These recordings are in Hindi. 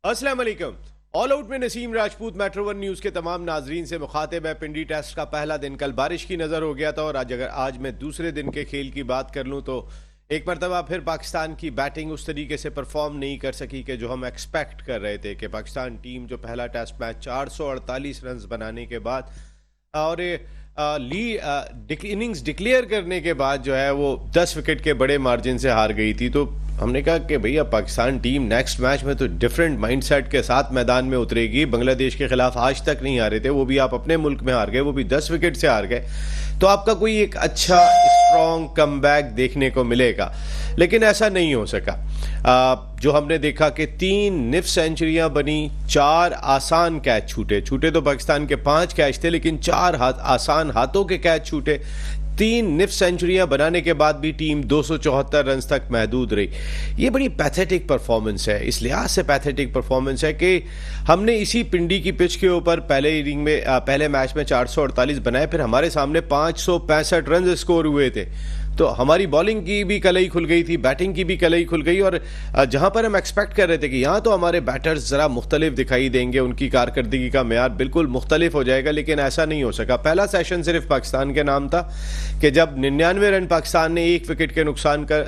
अस्सलाम वालेकुम। ऑल आउट में Naseem Rajput metro one news के तमाम नाजरीन से मुखातिब है। पिंडी टेस्ट का पहला दिन कल बारिश की नज़र हो गया था और आज मैं दूसरे दिन के खेल की बात कर लूँ तो एक मरतबा फिर पाकिस्तान की बैटिंग उस तरीके से परफॉर्म नहीं कर सकी कि जो हम एक्सपेक्ट कर रहे थे कि पाकिस्तान टीम जो पहला टेस्ट मैच 448 रन बनाने के बाद और इनिंग्स डिक्लेयर करने के बाद जो है वो 10 विकेट के बड़े मार्जिन से हार गई थी। तो हमने कहा कि भैया पाकिस्तान टीम नेक्स्ट मैच में तो डिफरेंट माइंडसेट के साथ मैदान में उतरेगी। बांग्लादेश के खिलाफ आज तक नहीं हारे थे, वो भी आप अपने मुल्क में हार गए, वो भी 10 विकेट से हार गए, तो आपका कोई एक अच्छा स्ट्रॉन्ग कमबैक देखने को मिलेगा। लेकिन ऐसा नहीं हो सका। जो हमने देखा कि 3 निफ सेंचुरियां बनी, 4 आसान कैच छूटे तो पाकिस्तान के 5 कैच थे, लेकिन 4 आसान हाथों के कैच छूटे। 3 निफ सेंचुरियां बनाने के बाद भी टीम 274 रन तक महदूद रही। ये बड़ी पैथेटिक परफॉर्मेंस है। इस लिहाज से पैथेटिक परफॉर्मेंस है कि हमने इसी पिंडी की पिच के ऊपर पहले मैच में 448 बनाए, फिर हमारे सामने 565 रन स्कोर हुए थे। तो हमारी बॉलिंग की भी कलई खुल गई थी, बैटिंग की भी कलई खुल गई, और जहां पर हम एक्सपेक्ट कर रहे थे कि यहाँ तो हमारे बैटर्स ज़रा मुख्तलिफ दिखाई देंगे, उनकी कारकर्दगी का मेयार बिल्कुल मुख्तलिफ हो जाएगा, लेकिन ऐसा नहीं हो सका। पहला सेशन सिर्फ पाकिस्तान के नाम था कि जब 99 रन पाकिस्तान ने 1 विकेट के नुकसान का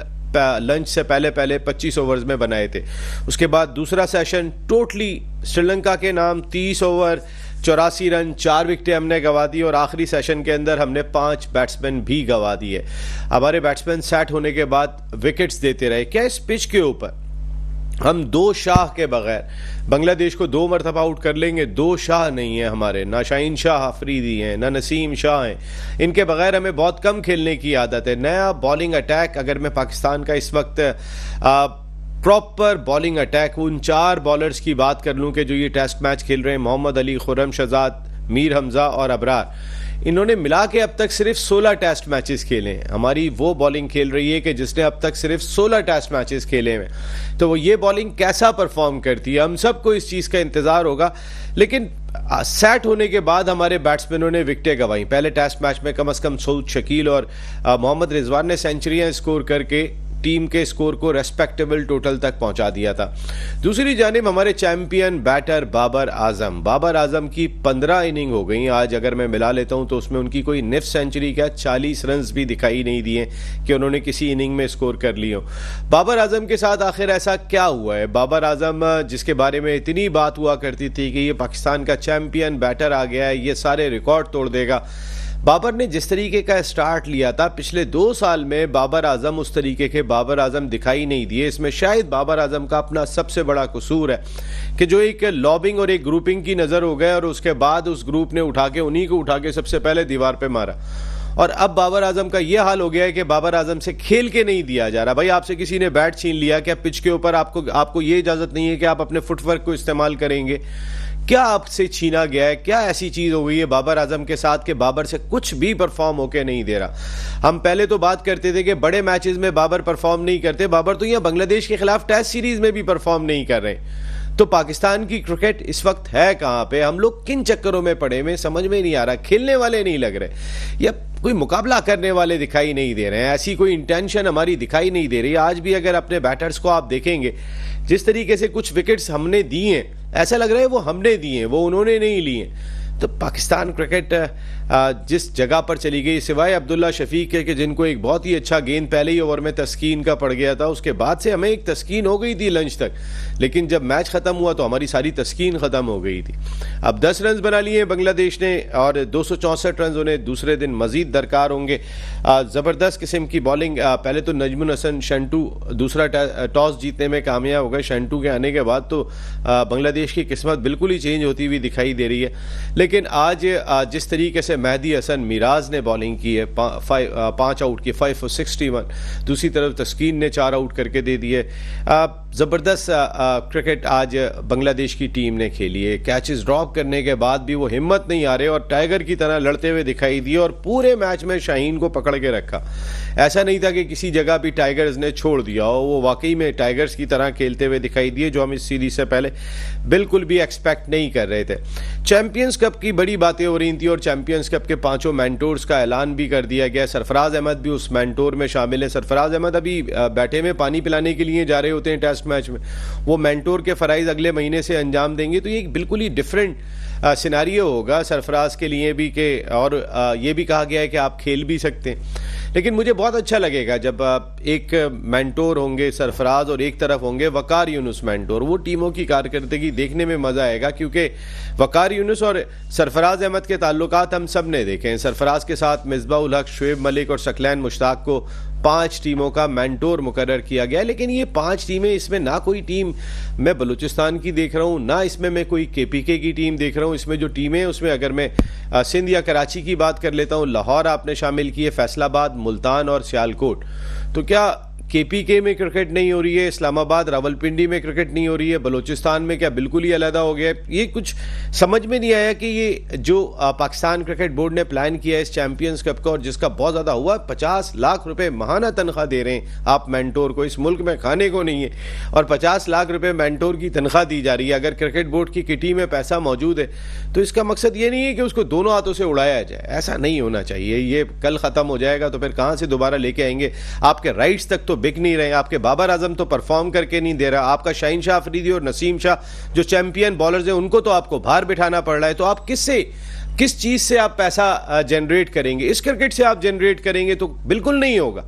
लंच से पहले 25 ओवर्स में बनाए थे। उसके बाद दूसरा सेशन टोटली श्रीलंका के नाम, 30 ओवर 84 रन, 4 विकेटें हमने गंवा दी, और आखिरी सेशन के अंदर हमने 5 बैट्समैन भी गंवा दिए। हमारे बैट्समैन सेट होने के बाद विकेट्स देते रहे। क्या इस पिच के ऊपर हम 2 शाह के बगैर बांग्लादेश को 2 मरतबा आउट कर लेंगे? 2 शाह नहीं है हमारे, ना शाहीन शाह अफरीदी हैं, ना नसीम शाह हैं। इनके बगैर हमें बहुत कम खेलने की आदत है। नया बॉलिंग अटैक अगर मैं पाकिस्तान का इस वक्त प्रॉपर बॉलिंग अटैक उन 4 बॉलर्स की बात कर लूं कि जो ये टेस्ट मैच खेल रहे हैं, मोहम्मद अली, खुर्रम शहजाद, मीर हमजा और अबरार, इन्होंने मिला के अब तक सिर्फ 16 टेस्ट मैचेस खेले हैं। हमारी वो बॉलिंग खेल रही है कि जिसने अब तक सिर्फ 16 टेस्ट मैचेस खेले हैं। तो वो ये बॉलिंग कैसा परफॉर्म करती है, हम सबको इस चीज़ का इंतज़ार होगा। लेकिन सेट होने के बाद हमारे बैट्समैनों ने विकेटें गंवाई। पहले टेस्ट मैच में कम से कम सऊद शकील और मोहम्मद रिजवान ने सेंचुरियां स्कोर करके टीम के स्कोर को रेस्पेक्टेबल टोटल तक पहुंचा दिया था। दूसरी जानिब हमारे चैंपियन बैटर बाबर आजम की 15 इनिंग हो गई आज। अगर मैं मिला लेता हूं तो उसमें उनकी कोई निफ सेंचुरी क्या 40 रन भी दिखाई नहीं दिए कि उन्होंने किसी इनिंग में स्कोर कर लिया। बाबर आजम के साथ आखिर ऐसा क्या हुआ है? बाबर आजम जिसके बारे में इतनी बात हुआ करती थी कि ये पाकिस्तान का चैंपियन बैटर आ गया है, ये सारे रिकॉर्ड तोड़ देगा। बाबर ने जिस तरीके का स्टार्ट लिया था, पिछले 2 साल में बाबर आजम उस तरीके के बाबर आजम दिखाई नहीं दिए। इसमें शायद बाबर आजम का अपना सबसे बड़ा कसूर है कि जो एक लॉबिंग और एक ग्रुपिंग की नज़र हो गए, और उसके बाद उस ग्रुप ने उन्हीं को उठा के सबसे पहले दीवार पे मारा। और अब बाबर आजम का यह हाल हो गया है कि बाबर आजम से खेल के नहीं दिया जा रहा। भाई, आपसे किसी ने बैट छीन लिया, क्या पिच के ऊपर आपको ये इजाज़त नहीं है कि आप अपने फुटवर्क को इस्तेमाल करेंगे? क्या आपसे छीना गया है? क्या ऐसी चीज हो गई है बाबर आजम के साथ कि बाबर से कुछ भी परफॉर्म होके नहीं दे रहा? हम पहले तो बात करते थे कि बड़े मैचेस में बाबर परफॉर्म नहीं करते। बाबर तो यहाँ बांग्लादेश के खिलाफ टेस्ट सीरीज में भी परफॉर्म नहीं कर रहे। तो पाकिस्तान की क्रिकेट इस वक्त है कहां पे? हम लोग किन चक्करों में पड़े हुए समझ में नहीं आ रहा। खेलने वाले नहीं लग रहे या कोई मुकाबला करने वाले दिखाई नहीं दे रहे हैं। ऐसी कोई इंटेंशन हमारी दिखाई नहीं दे रही। आज भी अगर अपने बैटर्स को आप देखेंगे, जिस तरीके से कुछ विकेट्स हमने दिए, ऐसा लग रहा है वो हमने दिए, वो उन्होंने नहीं लिए। तो पाकिस्तान क्रिकेट जिस जगह पर चली गई, सिवाय अब्दुल्ला शफीक के कि जिनको एक बहुत ही अच्छा गेंद पहले ही ओवर में तस्कीन का पड़ गया था, उसके बाद से हमें एक तस्कीन हो गई थी लंच तक, लेकिन जब मैच खत्म हुआ तो हमारी सारी तस्कीन खत्म हो गई थी। अब 10 रन बना लिए बांग्लादेश ने और 264 रन उन्हें दूसरे दिन मजीद दरकार होंगे। ज़बरदस्त किस्म की बॉलिंग। पहले तो नजमुल हसन शंटू दूसरा टॉस जीतने में कामयाब हो गए। शंटू के आने के बाद तो बांग्लादेश की किस्मत बिल्कुल ही चेंज होती हुई दिखाई दे रही है। लेकिन आज जिस तरीके से मेहदी हसन मिराज ने बॉलिंग की है, 5 आउट की, 5 for 61। दूसरी तरफ तस्कीन ने 4 आउट करके दे दिए। ज़बरदस्त क्रिकेट आज बांग्लादेश की टीम ने खेली है। कैचेस ड्रॉप करने के बाद भी वो हिम्मत नहीं आ रहे और टाइगर की तरह लड़ते हुए दिखाई दिए, और पूरे मैच में शाहीन को पकड़ के रखा। ऐसा नहीं था कि किसी जगह भी टाइगर्स ने छोड़ दिया हो, वो वाकई में टाइगर्स की तरह खेलते हुए दिखाई दिए, जो हम इस सीरीज से पहले बिल्कुल भी एक्सपेक्ट नहीं कर रहे थे। चैंपियंस कप कप की बड़ी बातें हो रही थी और चैंपियंस कप के 5 मेंटोर्स का ऐलान भी कर दिया गया। सरफराज अहमद भी उस मेंटोर में शामिल है। सरफराज अहमद अभी बैठे में पानी पिलाने के लिए जा रहे होते हैं टेस्ट मैच में, वो मेंटोर के फराइज अगले महीने से अंजाम देंगे। तो ये बिल्कुल ही डिफरेंट सिनारियो होगा सरफराज के लिए भी कि, और ये भी कहा गया है कि आप खेल भी सकते हैं। लेकिन मुझे बहुत अच्छा लगेगा जब एक मेंटोर होंगे सरफराज और एक तरफ होंगे वकार यूनुस मेंटोर। वो टीमों की कारकर्दगी देखने में मजा आएगा, क्योंकि वकार यूनुस और सरफराज अहमद के ताल्लुकात हम सब ने देखे हैं। सरफराज के साथ मिसबाह उल हक, शुएब मलिक और शकलैन मुश्ताक को 5 टीमों का मेंटोर मुकर्रर किया गया। लेकिन ये 5 टीमें, इसमें ना कोई टीम मैं बलूचिस्तान की देख रहा हूँ, ना इसमें मैं कोई केपीके की टीम देख रहा हूँ। इसमें जो टीमें हैं उसमें अगर मैं सिंध या कराची की बात कर लेता हूँ, लाहौर आपने शामिल की है, फैसलाबाद, मुल्तान और सियालकोट। तो क्या केपीके में क्रिकेट नहीं हो रही है? इस्लामाबाद, रावलपिंडी में क्रिकेट नहीं हो रही है? बलूचिस्तान में क्या बिल्कुल ही अलहदा हो गया है? ये कुछ समझ में नहीं आया कि ये जो पाकिस्तान क्रिकेट बोर्ड ने प्लान किया है इस चैंपियंस कप का, और जिसका बहुत ज्यादा हुआ, 50 लाख रुपए माहाना तनख्वाह दे रहे हैं आप मेंटोर को। इस मुल्क में खाने को नहीं है और 50 लाख रुपए मेंटोर की तनख्वाह दी जा रही है। अगर क्रिकेट बोर्ड की किटी में पैसा मौजूद है तो इसका मकसद ये नहीं है कि उसको दोनों हाथों से उड़ाया जाए। ऐसा नहीं होना चाहिए। ये कल खत्म हो जाएगा तो फिर कहां से दोबारा लेके आएंगे? आपके राइट्स तक तो बिक नहीं रहे, आपके बाबर आजम तो परफॉर्म करके नहीं दे रहा, आपका शाहीन शाह अफरीदी और नसीम शाह जो चैंपियन बॉलर्स हैं उनको तो आपको बाहर बिठाना पड़ रहा है। तो आप किस चीज से आप पैसा जनरेट करेंगे? इस क्रिकेट से आप जनरेट करेंगे तो बिल्कुल नहीं होगा।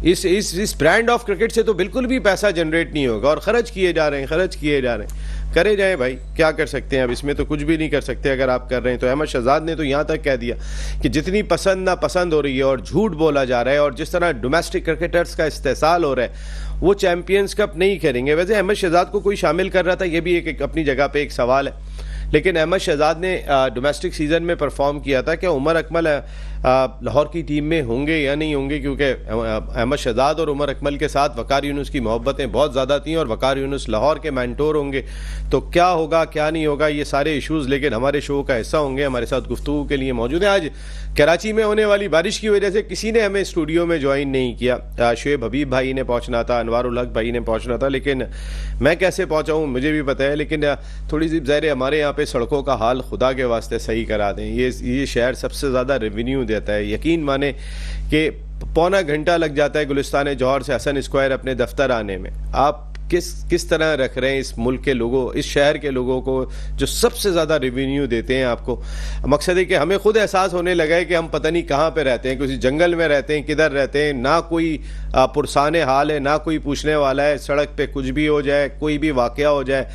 इस ब्रांड ऑफ क्रिकेट से तो बिल्कुल भी पैसा जनरेट नहीं होगा। और खर्च किए जा रहे हैं, करे जाए भाई, क्या कर सकते हैं? अब इसमें तो कुछ भी नहीं कर सकते अगर आप कर रहे हैं तो। अहमद शहजाद ने तो यहां तक कह दिया कि जितनी पसंद ना पसंद हो रही है और झूठ बोला जा रहा है और जिस तरह डोमेस्टिक क्रिकेटर्स का इस्तेसाल हो रहा है, वो चैंपियंस कप नहीं करेंगे। वैसे अहमद शहजाद को कोई शामिल कर रहा था, यह भी एक अपनी जगह पे एक सवाल है। लेकिन अहमद शहजाद ने डोमेस्टिक सीजन में परफॉर्म किया था। क्या उमर अकमल लाहौर की टीम में होंगे या नहीं होंगे? क्योंकि अहमद शहजाद और उमर अकमल के साथ वकार यूनुस की मोहब्बतें बहुत ज़्यादा थी और वकार यूनुस लाहौर के मेंटोर होंगे। तो क्या होगा क्या नहीं होगा, ये सारे इश्यूज़ लेकिन हमारे शो का हिस्सा होंगे। हमारे साथ गुफ्तगू के लिए मौजूद है। आज कराची में होने वाली बारिश की वजह से किसी ने हमें स्टूडियो में ज्वाइन नहीं किया। शुएब हबीब भाई ने पहुंचना था, अनवार उल हक भाई ने पहुंचना था, लेकिन मैं कैसे पहुंचा हूं मुझे भी पता है। लेकिन थोड़ी सी ज़ाहिर हमारे यहाँ पे सड़कों का हाल खुदा के वास्ते सही करा दें। ये शहर सबसे ज़्यादा रेवेन्यू देता है। यकीन माने कि पौना घंटा लग जाता है गुलिस्तान जौहर से हसन स्क्वायर अपने दफ्तर आने में। आप किस तरह रख रहे हैं इस मुल्क के लोगों, इस शहर के लोगों को जो सबसे ज्यादा रेवेन्यू देते हैं आपको। मकसद है कि हमें खुद एहसास होने लगा है कि हम पता नहीं कहाँ पे रहते हैं, किसी जंगल में रहते हैं, किधर रहते हैं। ना कोई पुरसाने हाल है, ना कोई पूछने वाला है। सड़क पे कुछ भी हो जाए, कोई भी वाकया हो जाए,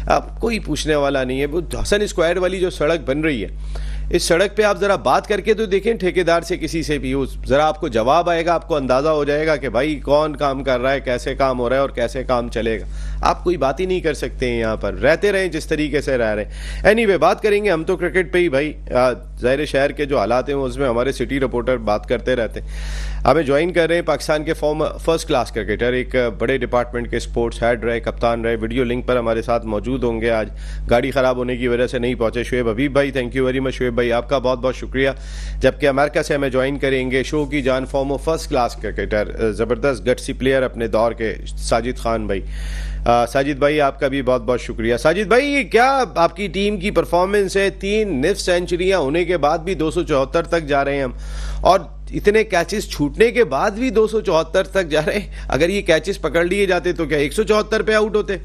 अब कोई पूछने वाला नहीं है। वो हसन स्क्वायर वाली जो सड़क बन रही है, इस सड़क पे आप जरा बात करके तो देखें ठेकेदार से, किसी से भी, जरा आपको जवाब आएगा, आपको अंदाजा हो जाएगा कि भाई कौन काम कर रहा है, कैसे काम हो रहा है और कैसे काम चलेगा। आप कोई बात ही नहीं कर सकते हैं यहाँ पर, रहते रहें जिस तरीके से रह रहे हैं। एनीवे, बात करेंगे हम तो क्रिकेट पे ही भाई। ज़ाहिर शहर के जो हालात हैं उसमें हमारे सिटी रिपोर्टर बात करते रहते हैं। हमें ज्वाइन कर रहे हैं पाकिस्तान के फर्स्ट क्लास क्रिकेटर, एक बड़े डिपार्टमेंट के स्पोर्ट्स हेड रहे, कप्तान रहे, वीडियो लिंक पर हमारे साथ मौजूद होंगे। आज गाड़ी खराब होने की वजह से नहीं पहुंचे शुएब हबीब भाई। Thank you very much Shoaib भाई, आपका बहुत बहुत शुक्रिया। जबकि अमेरिका से हमें ज्वाइन करेंगे शो की जान फॉर्मर फर्स्ट क्लास क्रिकेटर, जबरदस्त गट्सी प्लेयर अपने दौर के, साजिद खान भाई। साजिद भाई आपका भी बहुत बहुत शुक्रिया। साजिद भाई, क्या आपकी टीम की परफॉर्मेंस है? 3 निफ्ट सेंचुरियां होने के बाद भी 274 तक जा रहे हैं हम, और इतने कैचेस छूटने के बाद भी 274 तक जा रहे हैं। अगर ये कैचेस पकड़ लिए जाते तो क्या 174 पे आउट होते?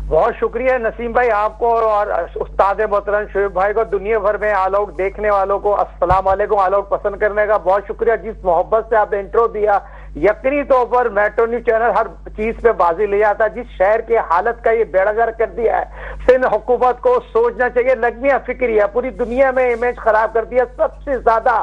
बहुत शुक्रिया नसीम भाई आपको और उस्ताद मोहतरम शुएब भाई को। दुनिया भर में आलोक देखने वालों को अस्सलाम वालेकुम, आलोक पसंद करने का बहुत शुक्रिया। जिस मोहब्बत से आपने इंट्रो दिया, यकीनी तौर पर मेट्रो न्यूज चैनल हर चीज पे बाजी ले जाता। जिस शहर की हालत का ये बेड़ागर कर दिया है, सिंध हुकूमत को सोचना चाहिए। लगमिया फिक्रिया पूरी दुनिया में इमेज खराब कर दिया। सबसे ज्यादा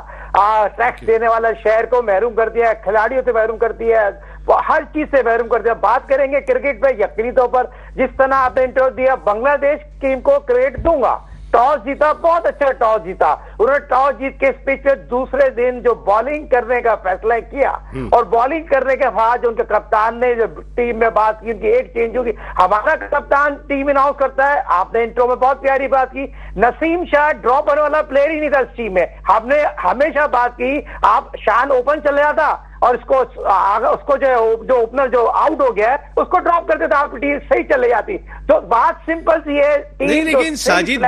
टैक्स देने वाला शहर को महरूम कर दिया है, खिलाड़ियों से महरूम कर दिया है, हर चीज से महरूम कर दिया। बात करेंगे क्रिकेट पे, यकीनी तौर पर जिस तरह आपने इंटरव्यू दिया, बांग्लादेश टीम को क्रेडिट दूंगा। टॉस जीता, बहुत अच्छा टॉस जीता उन्होंने। टॉस जीत के पिच पे दूसरे दिन जो बॉलिंग करने का फैसला किया, और बॉलिंग करने के बाद उनके कप्तान ने जो टीम में बात की, उनकी एक चेंज होगी। हमारा कप्तान टीम अनाउंस करता है, आपने इंट्रो में बहुत प्यारी बात की, नसीम शाह ड्रॉप होने वाला प्लेयर ही नहीं था इस टीम में। हमने हमेशा बात की, आप शान ओपन चले जाता, और उसको जो ओपनर जो आउट हो गया है उसको ड्रॉप कर देता, आपकी टीम सही चले जाती। तो बात सिंपल सी है। नहीं, लेकिन साजिद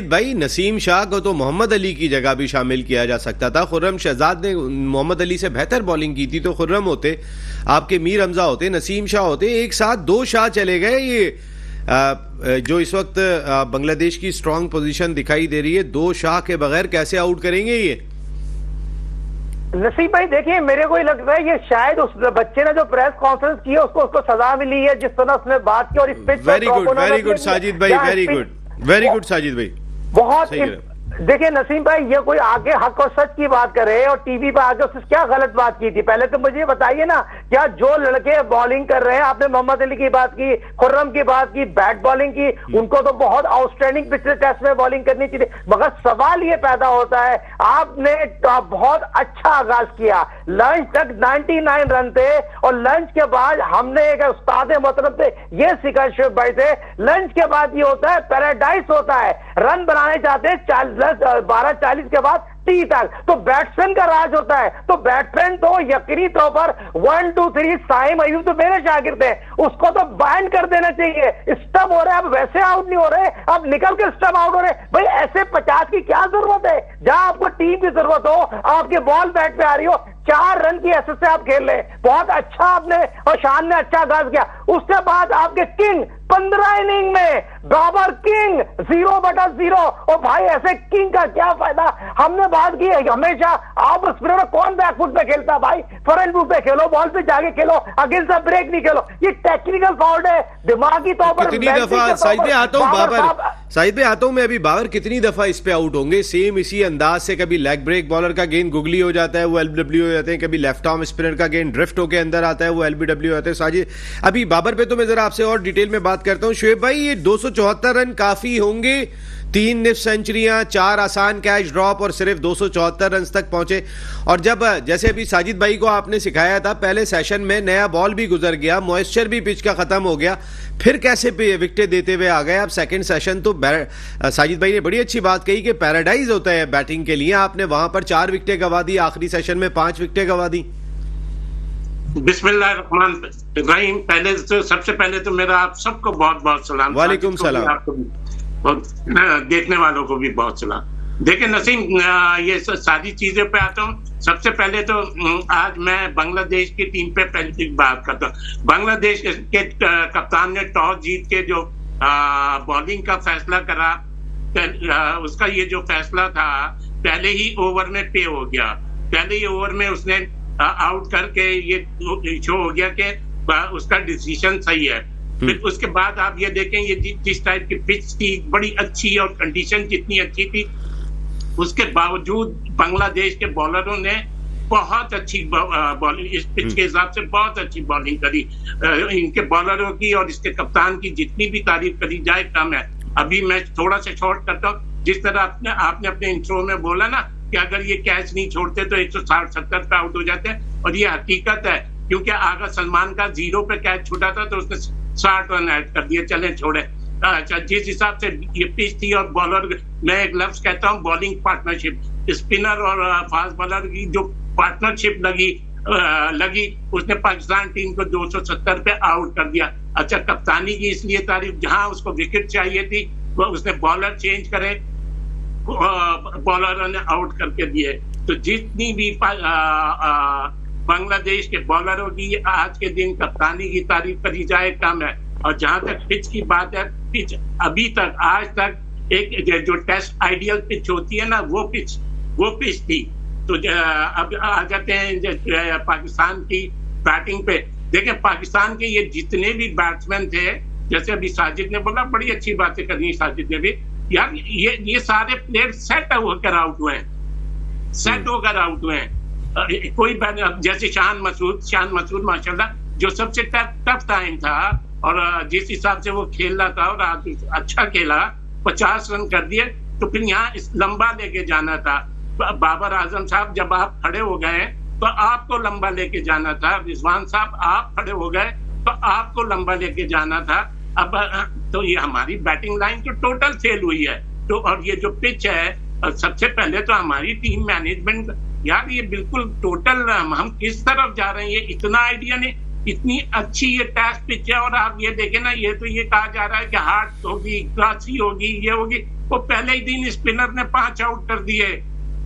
भाई नसीम शाह को तो मोहम्मद अली की जगह भी शामिल किया जा सकता था। खुर्रम शहजाद ने मोहम्मद अली से बेहतर बॉलिंग की थी, तो खुर्रम होते, आपके मीर हमजा होते, नसीम शाह होते, एक साथ 2 शाह चले गए। ये जो इस वक्त बांग्लादेश की स्ट्रांग पोजीशन दिखाई दे रही है, 2 शाह के बगैर कैसे आउट करेंगे ये? नसीब भाई देखिए, मेरे को ही लगता है ये शायद उस बच्चे ने जो प्रेस कॉन्फ्रेंस की है उसको सजा मिली है, जिस तरह उसने बात की। और इस पिच वेरी गुड साजिद भाई, वेरी गुड साजिद भाई, बहुत। देखिए नसीम भाई, ये कोई आगे हक और सच की बात करे और टीवी पे आके उसने क्या गलत बात की थी, पहले तो मुझे बताइए ना। क्या जो लड़के बॉलिंग कर रहे हैं, आपने मोहम्मद अली की बात की, खुर्रम की बात की, बैट बॉलिंग की, उनको तो बहुत आउटस्टैंडिंग पिछले टेस्ट में बॉलिंग करनी चाहिए। मगर सवाल ये पैदा होता है, आपने बहुत अच्छा आगाज किया, लंच तक 99 रन थे, और लंच के बाद हमने एक उस्ताद मोहतरम से ये सीखा शुएब भाई से, लंच के बाद ये होता है पैराडाइज होता है, रन बनाने चाहते हैं 12:40 के बाद 30 तक, तो बैट्समैन का राज होता है। तो बैट्समैन तो यकीनी तौर पर 1 2 3 साइम अयूब तो मेरे शागिर्द हैं, उसको तो बैन कर देना चाहिए। स्टंप हो रहे हैं, अब वैसे आउट नहीं हो रहे, अब निकल के स्टंप आउट हो रहे। भाई ऐसे 50 की क्या जरूरत है? जहां आपको टीम की जरूरत हो, आपके बॉल बैट पे आ रही हो, 4 रन की एसेस से आप खेल रहे, बहुत अच्छा आपने और शान ने अच्छा आगाज किया। उसके बाद आपके किंग 15 इनिंग में बाबर किंग 0/0। और भाई ऐसे किंग का क्या फायदा? हमने बात की है हमेशा, आप स्पिनर कौन बैकफुट पे खेलता भाई? फ्रंट फुट पे खेलो, बॉल पे जाके खेलो, अगेंस्ट ब्रेक नहीं खेलो। ये टेक्निकल फॉल्ट है, दिमागी तौर पर। कितनी दफा साइड पे आता हूं बाबर, साइड पे आता हूं मैं अभी, बाबर कितनी दफा इस पे आउट होंगे सेम इसी अंदाज से। कभी लेग ब्रेक बॉलर का गेंद गुगली हो जाता है, वो एलबीडब्ल्यू हो जाते हैं, कभी लेफ्ट आर्म स्पिनर का गेंद ड्रिफ्ट होकर अंदर आता है, वो एलबीडब्ल्यू होते हैं। साजिद अभी बाबर पे तो मैं जरा आपसे और डिटेल में बात करता हूं। शुएब भाई, ये 274 रन काफी होंगे? 3 निफ्ट सेंचुरियां, 4 आसान कैच ड्रॉप और सिर्फ 274 रन तक पहुंचे। और जब जैसे अभी साजिद भाई को आपने सिखाया था, पहले सेशन में नया बॉल भी गुजर गया, मॉइस्चर भी पिच का खत्म हो गया, फिर कैसे विकेटें देते हुए आ गए अब सेकंड सेशन? तो साजिद भाई ने बड़ी अच्छी बात कही कि पैराडाइज होता है बैटिंग के लिए। आपने वहां पर 4 विकेटें गंवा दी, आखिरी सेशन में 5 विकेटें गंवा दी। बिस्मिल्लाहिर्रहमानिर्रहीम। पहले तो सबसे पहले तो मेरा आप सबको बहुत बहुत सलाम। वालेकुम सलाम। और देखने वालों को भी बहुत सलाम। देखिए नसीम, ये सारी चीजें पे आता हूँ। सबसे पहले तो आज मैं बांग्लादेश की टीम पे पहली बात करता हूँ। बांग्लादेश के कप्तान ने टॉस जीत के जो बॉलिंग का फैसला करा, उसका ये जो फैसला था पहले ही ओवर में पे हो गया। पहले ही ओवर में उसने आउट करके ये शो हो गया कि उसका डिसीजन सही है। फिर उसके बाद आप ये देखें, ये जिस टाइप की पिच थी, बड़ी अच्छी, और कंडीशन जितनी अच्छी थी, उसके बावजूद बांग्लादेश के बॉलरों ने बहुत अच्छी बॉलिंग, इस पिच के हिसाब से बहुत अच्छी बॉलिंग करी। इनके बॉलरों की और इसके कप्तान की जितनी भी तारीफ करी जाए कम है। अभी मैं थोड़ा सा शॉर्ट करता हूँ। जिस तरह आपने अपने इंट्रो में बोला ना कि अगर ये कैच नहीं छोड़ते तो 160-70 पे आउट हो जाते हैं, और ये हकीकत है, क्योंकि अगर सलमान का 0 पे कैच छूटा था तो उसने 60 रन ऐड कर दिए। चले छोड़े। अच्छा, जिस हिसाब से ये पिच थी और बॉलर, मैं एक लफ्ज कहता हूँ बॉलिंग पार्टनरशिप, स्पिनर और फास्ट बॉलर की जो पार्टनरशिप लगी, उसने पाकिस्तान टीम को 270 पे आउट कर दिया। अच्छा, कप्तानी की इसलिए तारीफ, जहां उसको विकेट चाहिए थी वो उसने बॉलर चेंज करे, बॉलरों ने आउट करके दिए। तो जितनी भी बांग्लादेश के बॉलरों की आज के दिन कप्तानी की तारीफ करी जाए कम है। और जहां तक पिच की बात है, पिच अभी तक आज तक एक जो टेस्ट आइडियल पिच होती है ना, वो पिच थी। तो अब आ जाते हैं पाकिस्तान की बैटिंग पे। देखें, पाकिस्तान के ये जितने भी बैट्समैन थे, जैसे अभी साजिद ने बोला, बड़ी अच्छी बातें करनी साजिद ने भी, यार ये सारे प्लेयर सेट होकर आउट हुए हैं। कोई जैसे शान मसूद माशाल्लाह, जो सबसे टफ टाइम था, और जिस हिसाब से वो खेल रहा था, और आज अच्छा खेला, 50 रन कर दिए। तो फिर यहाँ लंबा लेके जाना था। बाबर आजम साहब, जब आप खड़े हो गए तो आपको लंबा लेके जाना था। रिजवान साहब, आप खड़े हो गए तो आपको लंबा लेके जाना था। अब तो ये हमारी बैटिंग लाइन तो टोटल फेल हुई है। तो और ये जो पिच है, सबसे पहले तो हमारी टीम मैनेजमेंट यार ये बिल्कुल टोटल हम किस तरफ जा रहे हैं, ये इतना आइडिया नहीं। इतनी अच्छी ये टेस्ट पिच है, और आप ये देखें ना, ये तो ये कहा जा रहा है कि हार्ट होगी, क्लासी होगी, ये होगी। वो पहले ही दिन स्पिनर ने 5 आउट कर दिए,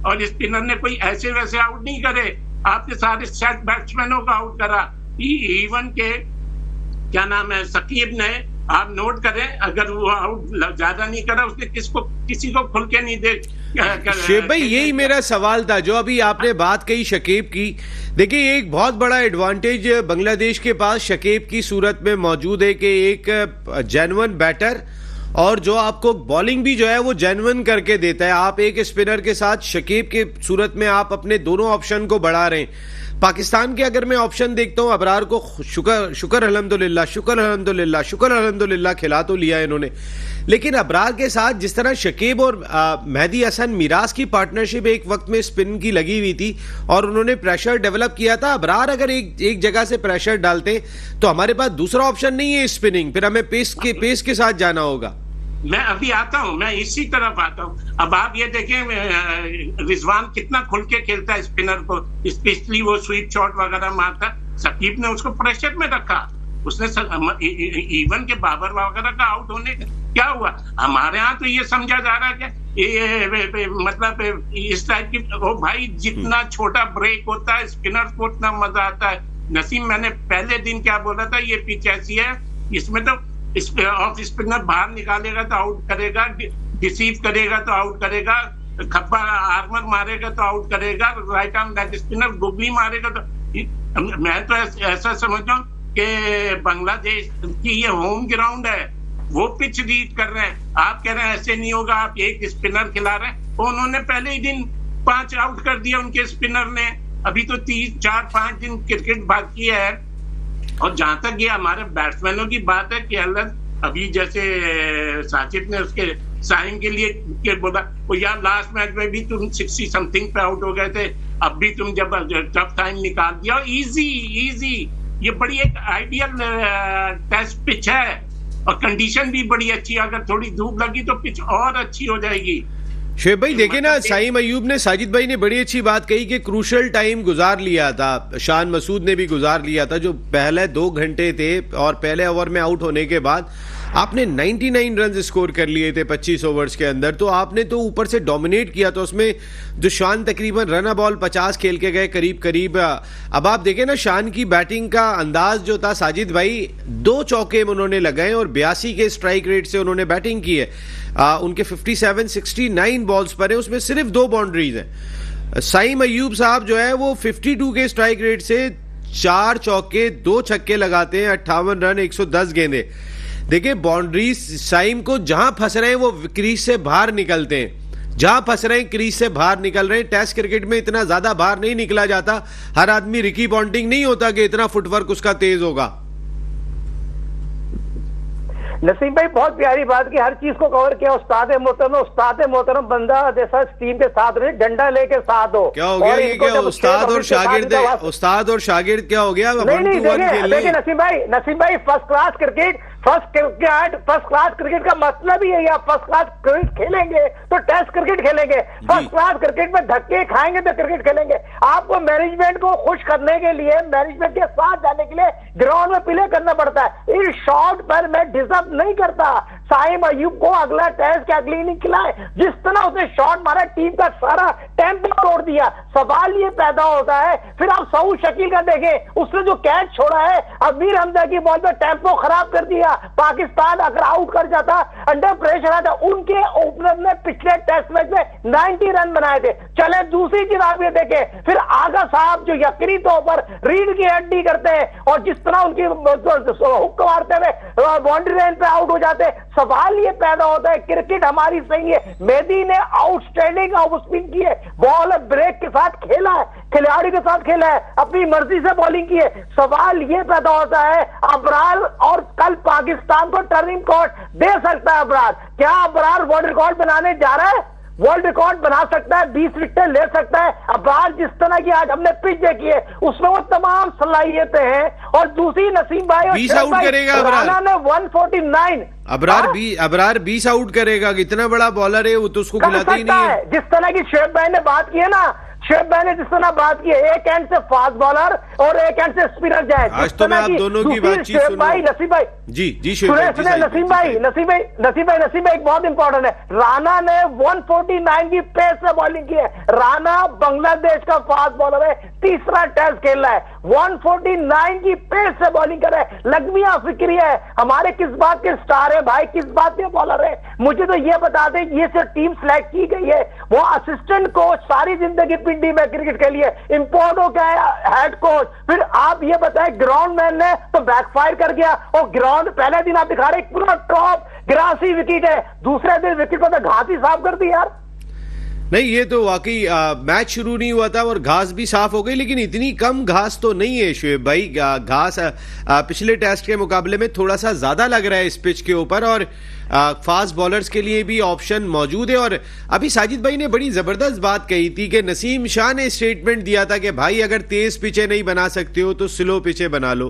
और स्पिनर ने कोई ऐसे वैसे आउट नहीं करे, आपके सारे सेट बैट्समैनों को आउट करा। इवन के क्या नाम है, शकीब ने, आप नोट करें, अगर वो आउट ज्यादा नहीं करा, उसने किसी को खुल के नहीं दे। शेब भाई यही मेरा सवाल था, जो अभी आपने बात कही शकीब की। देखिए एक बहुत बड़ा एडवांटेज बांग्लादेश के पास शकीब की सूरत में मौजूद है कि एक जेन्युइन बैटर, और जो आपको बॉलिंग भी जो है वो जेन्युइन करके देता है। आप एक स्पिनर के साथ शकीब के सूरत में आप अपने दोनों ऑप्शन को बढ़ा रहे हैं। पाकिस्तान के अगर मैं ऑप्शन देखता हूं, अबरार को शुक्र अल्हम्दुलिल्लाह खिला तो लिया इन्होंने, लेकिन अबरार के साथ जिस तरह शकीब और मेहदी हसन मिराज की पार्टनरशिप एक वक्त में स्पिन की लगी हुई थी और उन्होंने प्रेशर डेवलप किया था। अबरार अगर एक जगह से प्रेशर डालते तो हमारे पास दूसरा ऑप्शन नहीं है स्पिनिंग, फिर हमें पेस के साथ जाना होगा। मैं अभी आता हूं, मैं इसी तरफ आता हूं। अब आप ये देखें रिजवान कितना खुल के खेलता है स्पिनर को, स्पेशली वो स्वीप शॉट वगैरह मारता। शकीब ने उसको प्रेशर में रखा, उसने इवन के बाबर वगैरह का आउट होने क्या हुआ। हमारे यहाँ तो ये समझा जा रहा है कि मतलब इस टाइप की, ओ भाई जितना छोटा ब्रेक होता है स्पिनर को उतना मजा आता है। नसीम, मैंने पहले दिन क्या बोला था, ये पिच ऐसी है इसमें तो ऑफ स्पिनर बाहर निकालेगा तो आउट करेगा, डिसीव करेगा तो आउट करेगा, खप्पा आर्मर मारेगा तो आउट करेगा, right arm leg spinner googly मारेगा तो। मैं तो ऐसा समझ रहा हूँ कि बांग्लादेश की ये होम ग्राउंड है, वो पिच रीड कर रहे हैं। आप कह रहे हैं ऐसे नहीं होगा, आप एक स्पिनर खिला रहे हैं। उन्होंने पहले ही दिन 5 आउट कर दिया उनके स्पिनर ने। अभी तो 3, 4, 5 दिन क्रिकेट बाकी है। और जहां तक ये हमारे बैट्समैनों की बात है कि अभी जैसे साजिद ने उसके साइन के लिए बोला, वो यार लास्ट मैच में भी तुम 60 समथिंग पे आउट हो गए थे, अब भी तुम जब टफ टाइम निकाल दिया। इजी ये बड़ी एक आइडियल टेस्ट पिच है, और कंडीशन भी बड़ी अच्छी है। अगर थोड़ी धूप लगी तो पिच और अच्छी हो जाएगी। शेब भाई देखे ना, साइम अयूब ने, साजिद भाई ने बड़ी अच्छी बात कही कि क्रूशल टाइम गुजार लिया था, शान मसूद ने भी गुजार लिया था, जो पहले 2 घंटे थे और पहले ओवर में आउट होने के बाद आपने 99 रन स्कोर कर लिए थे 25 ओवर्स के अंदर, तो आपने तो ऊपर से डोमिनेट किया। तो उसमें जो शान तकरीबन रन बॉल 50 खेल के गए करीब। अब आप देखें ना, शान की बैटिंग का अंदाज जो था, साजिद भाई 2 चौके उन्होंने लगाए और 82 के स्ट्राइक रेट से उन्होंने बैटिंग की है। उनके 57-69 बॉल्स पर है, उसमें सिर्फ 2 बाउंड्रीज हैं। साइम अयूब साहब जो है वो 52 के स्ट्राइक रेट से 4 चौके 2 छक्के लगाते हैं, 58 रन 110 गेंदे। देखिए बाउंड्रीज साइम को जहां फंस रहे हैं वो क्रीज से बाहर निकलते हैं, जहां फंस रहे हैं क्रीज से बाहर निकल रहे हैं। टेस्ट क्रिकेट में इतना ज्यादा बाहर नहीं निकला जाता, हर आदमी रिकी पॉन्टिंग नहीं होता कि इतना फुटवर्क उसका तेज होगा। नसीम भाई बहुत प्यारी बात की, हर चीज को कवर किया। उस्ताद मोहतरम बंदा जैसा टीम के साथ रहे, डंडा लेके साथ हो। क्या हो गया ये, क्या उस्ताद और शागिर्द क्या हो गया? नहीं देखिए नसीम भाई फर्स्ट क्लास क्रिकेट का मतलब ही है, आप फर्स्ट क्लास क्रिकेट खेलेंगे तो टेस्ट क्रिकेट खेलेंगे, फर्स्ट क्लास क्रिकेट में धक्के खाएंगे तो क्रिकेट खेलेंगे। आपको मैनेजमेंट को खुश करने के लिए, मैनेजमेंट के साथ जाने के लिए ग्राउंड में प्ले करना पड़ता है। इस शॉट पर मैं डिजर्व नहीं करता साइम अयूब को अगला टेस्ट के अगली इनिंग खिलाए। जिस तरह उसने शॉट मारा, टीम का सारा टेम्पो तोड़ दिया। सवाल ये पैदा होता है, फिर आप सऊद शकील का देखें, उसने जो कैच छोड़ा है अमीर हमजा की बॉल पे, टेम्पो खराब कर दिया। पाकिस्तान अगर आउट कर जाता, अंडर प्रेशर आता, उनके ओपनर ने पिछले टेस्ट मैच में 90 रन बनाए थे। चले दूसरी चीज आप ये देखें, फिर आगा साहब जो यकीनी तौर पर रीढ़ की हड्डी करते हैं और जिस तरह उनकी हुक मारते हुए बाउंड्री लाइन पे आउट हो जाते हैं। सवाल ये पैदा होता है, क्रिकेट हमारी सही है, मेहदी ने आउटस्टैंडिंग ऑफ स्पिन की है, बॉल ब्रेक के साथ खेला है, खिलाड़ी के साथ खेला है, अपनी मर्जी से बॉलिंग की है। सवाल ये पैदा होता है, अबरार और कल पाकिस्तान को टर्निंग पॉइंट दे सकता है अबरार। क्या अबरार वर्ल्ड रिकॉर्ड बनाने जा रहा है? वर्ल्ड रिकॉर्ड बना सकता है, 20 विकेट ले सकता है। अबरार जिस तरह की आज हमने पिच देखी है उसमें वो तमाम सलाहियतें हैं। और दूसरी नसीम भाई 20 आउट करेगा राना ने 149, अबरार 20 आउट करेगा। इतना बड़ा बॉलर है वो, तो उसको खिलाते ही नहीं है। जिस तरह की शेख भाई ने बात की है ना, शोएब भाई ने जिस तरह बात की है, एक एंड से फास्ट बॉलर और एक एंड से स्पिनर जाए। आज तो मैं आप दोनों की बातचीत शोएब भाई, नसीम भाई जी सुने नसीम भाई एक बहुत इंपॉर्टेंट है। राणा ने 149 की पेस से बॉलिंग की है। राणा बांग्लादेश का फास्ट बॉलर है, तीसरा टेस्ट खेल रहा है, 149 की पेस से बॉलिंग कर रहा है। लगमिया फिक्री है, हमारे किस बात के स्टार है भाई, किस बात के बॉलर है? मुझे तो ये बता दें, ये सिर्फ टीम सिलेक्ट की गई है, वो असिस्टेंट कोच सारी जिंदगी पिंडी में क्रिकेट के लिए, इंपोर्ट हो गया हेड कोच। फिर आप ये बताएं, ग्राउंड मैन ने तो बैकफायर कर गया, और ग्राउंड पहले दिन आप दिखा रहे पूरा टॉप ग्रासी विकेट है, दूसरे दिन विकेट पर तो घास ही साफ कर दी यार। नहीं, ये तो वाकई मैच शुरू नहीं हुआ था और घास भी साफ हो गई, लेकिन इतनी कम घास तो नहीं है शोएब भाई। घास पिछले टेस्ट के मुकाबले में थोड़ा सा ज्यादा लग रहा है इस पिच के ऊपर, और फास्ट बॉलर्स के लिए भी ऑप्शन मौजूद है। और अभी साजिद भाई ने बड़ी जबरदस्त बात कही थी कि नसीम शाह ने स्टेटमेंट दिया था कि भाई अगर तेज पिचे नहीं बना सकते हो तो स्लो पिचे बना लो,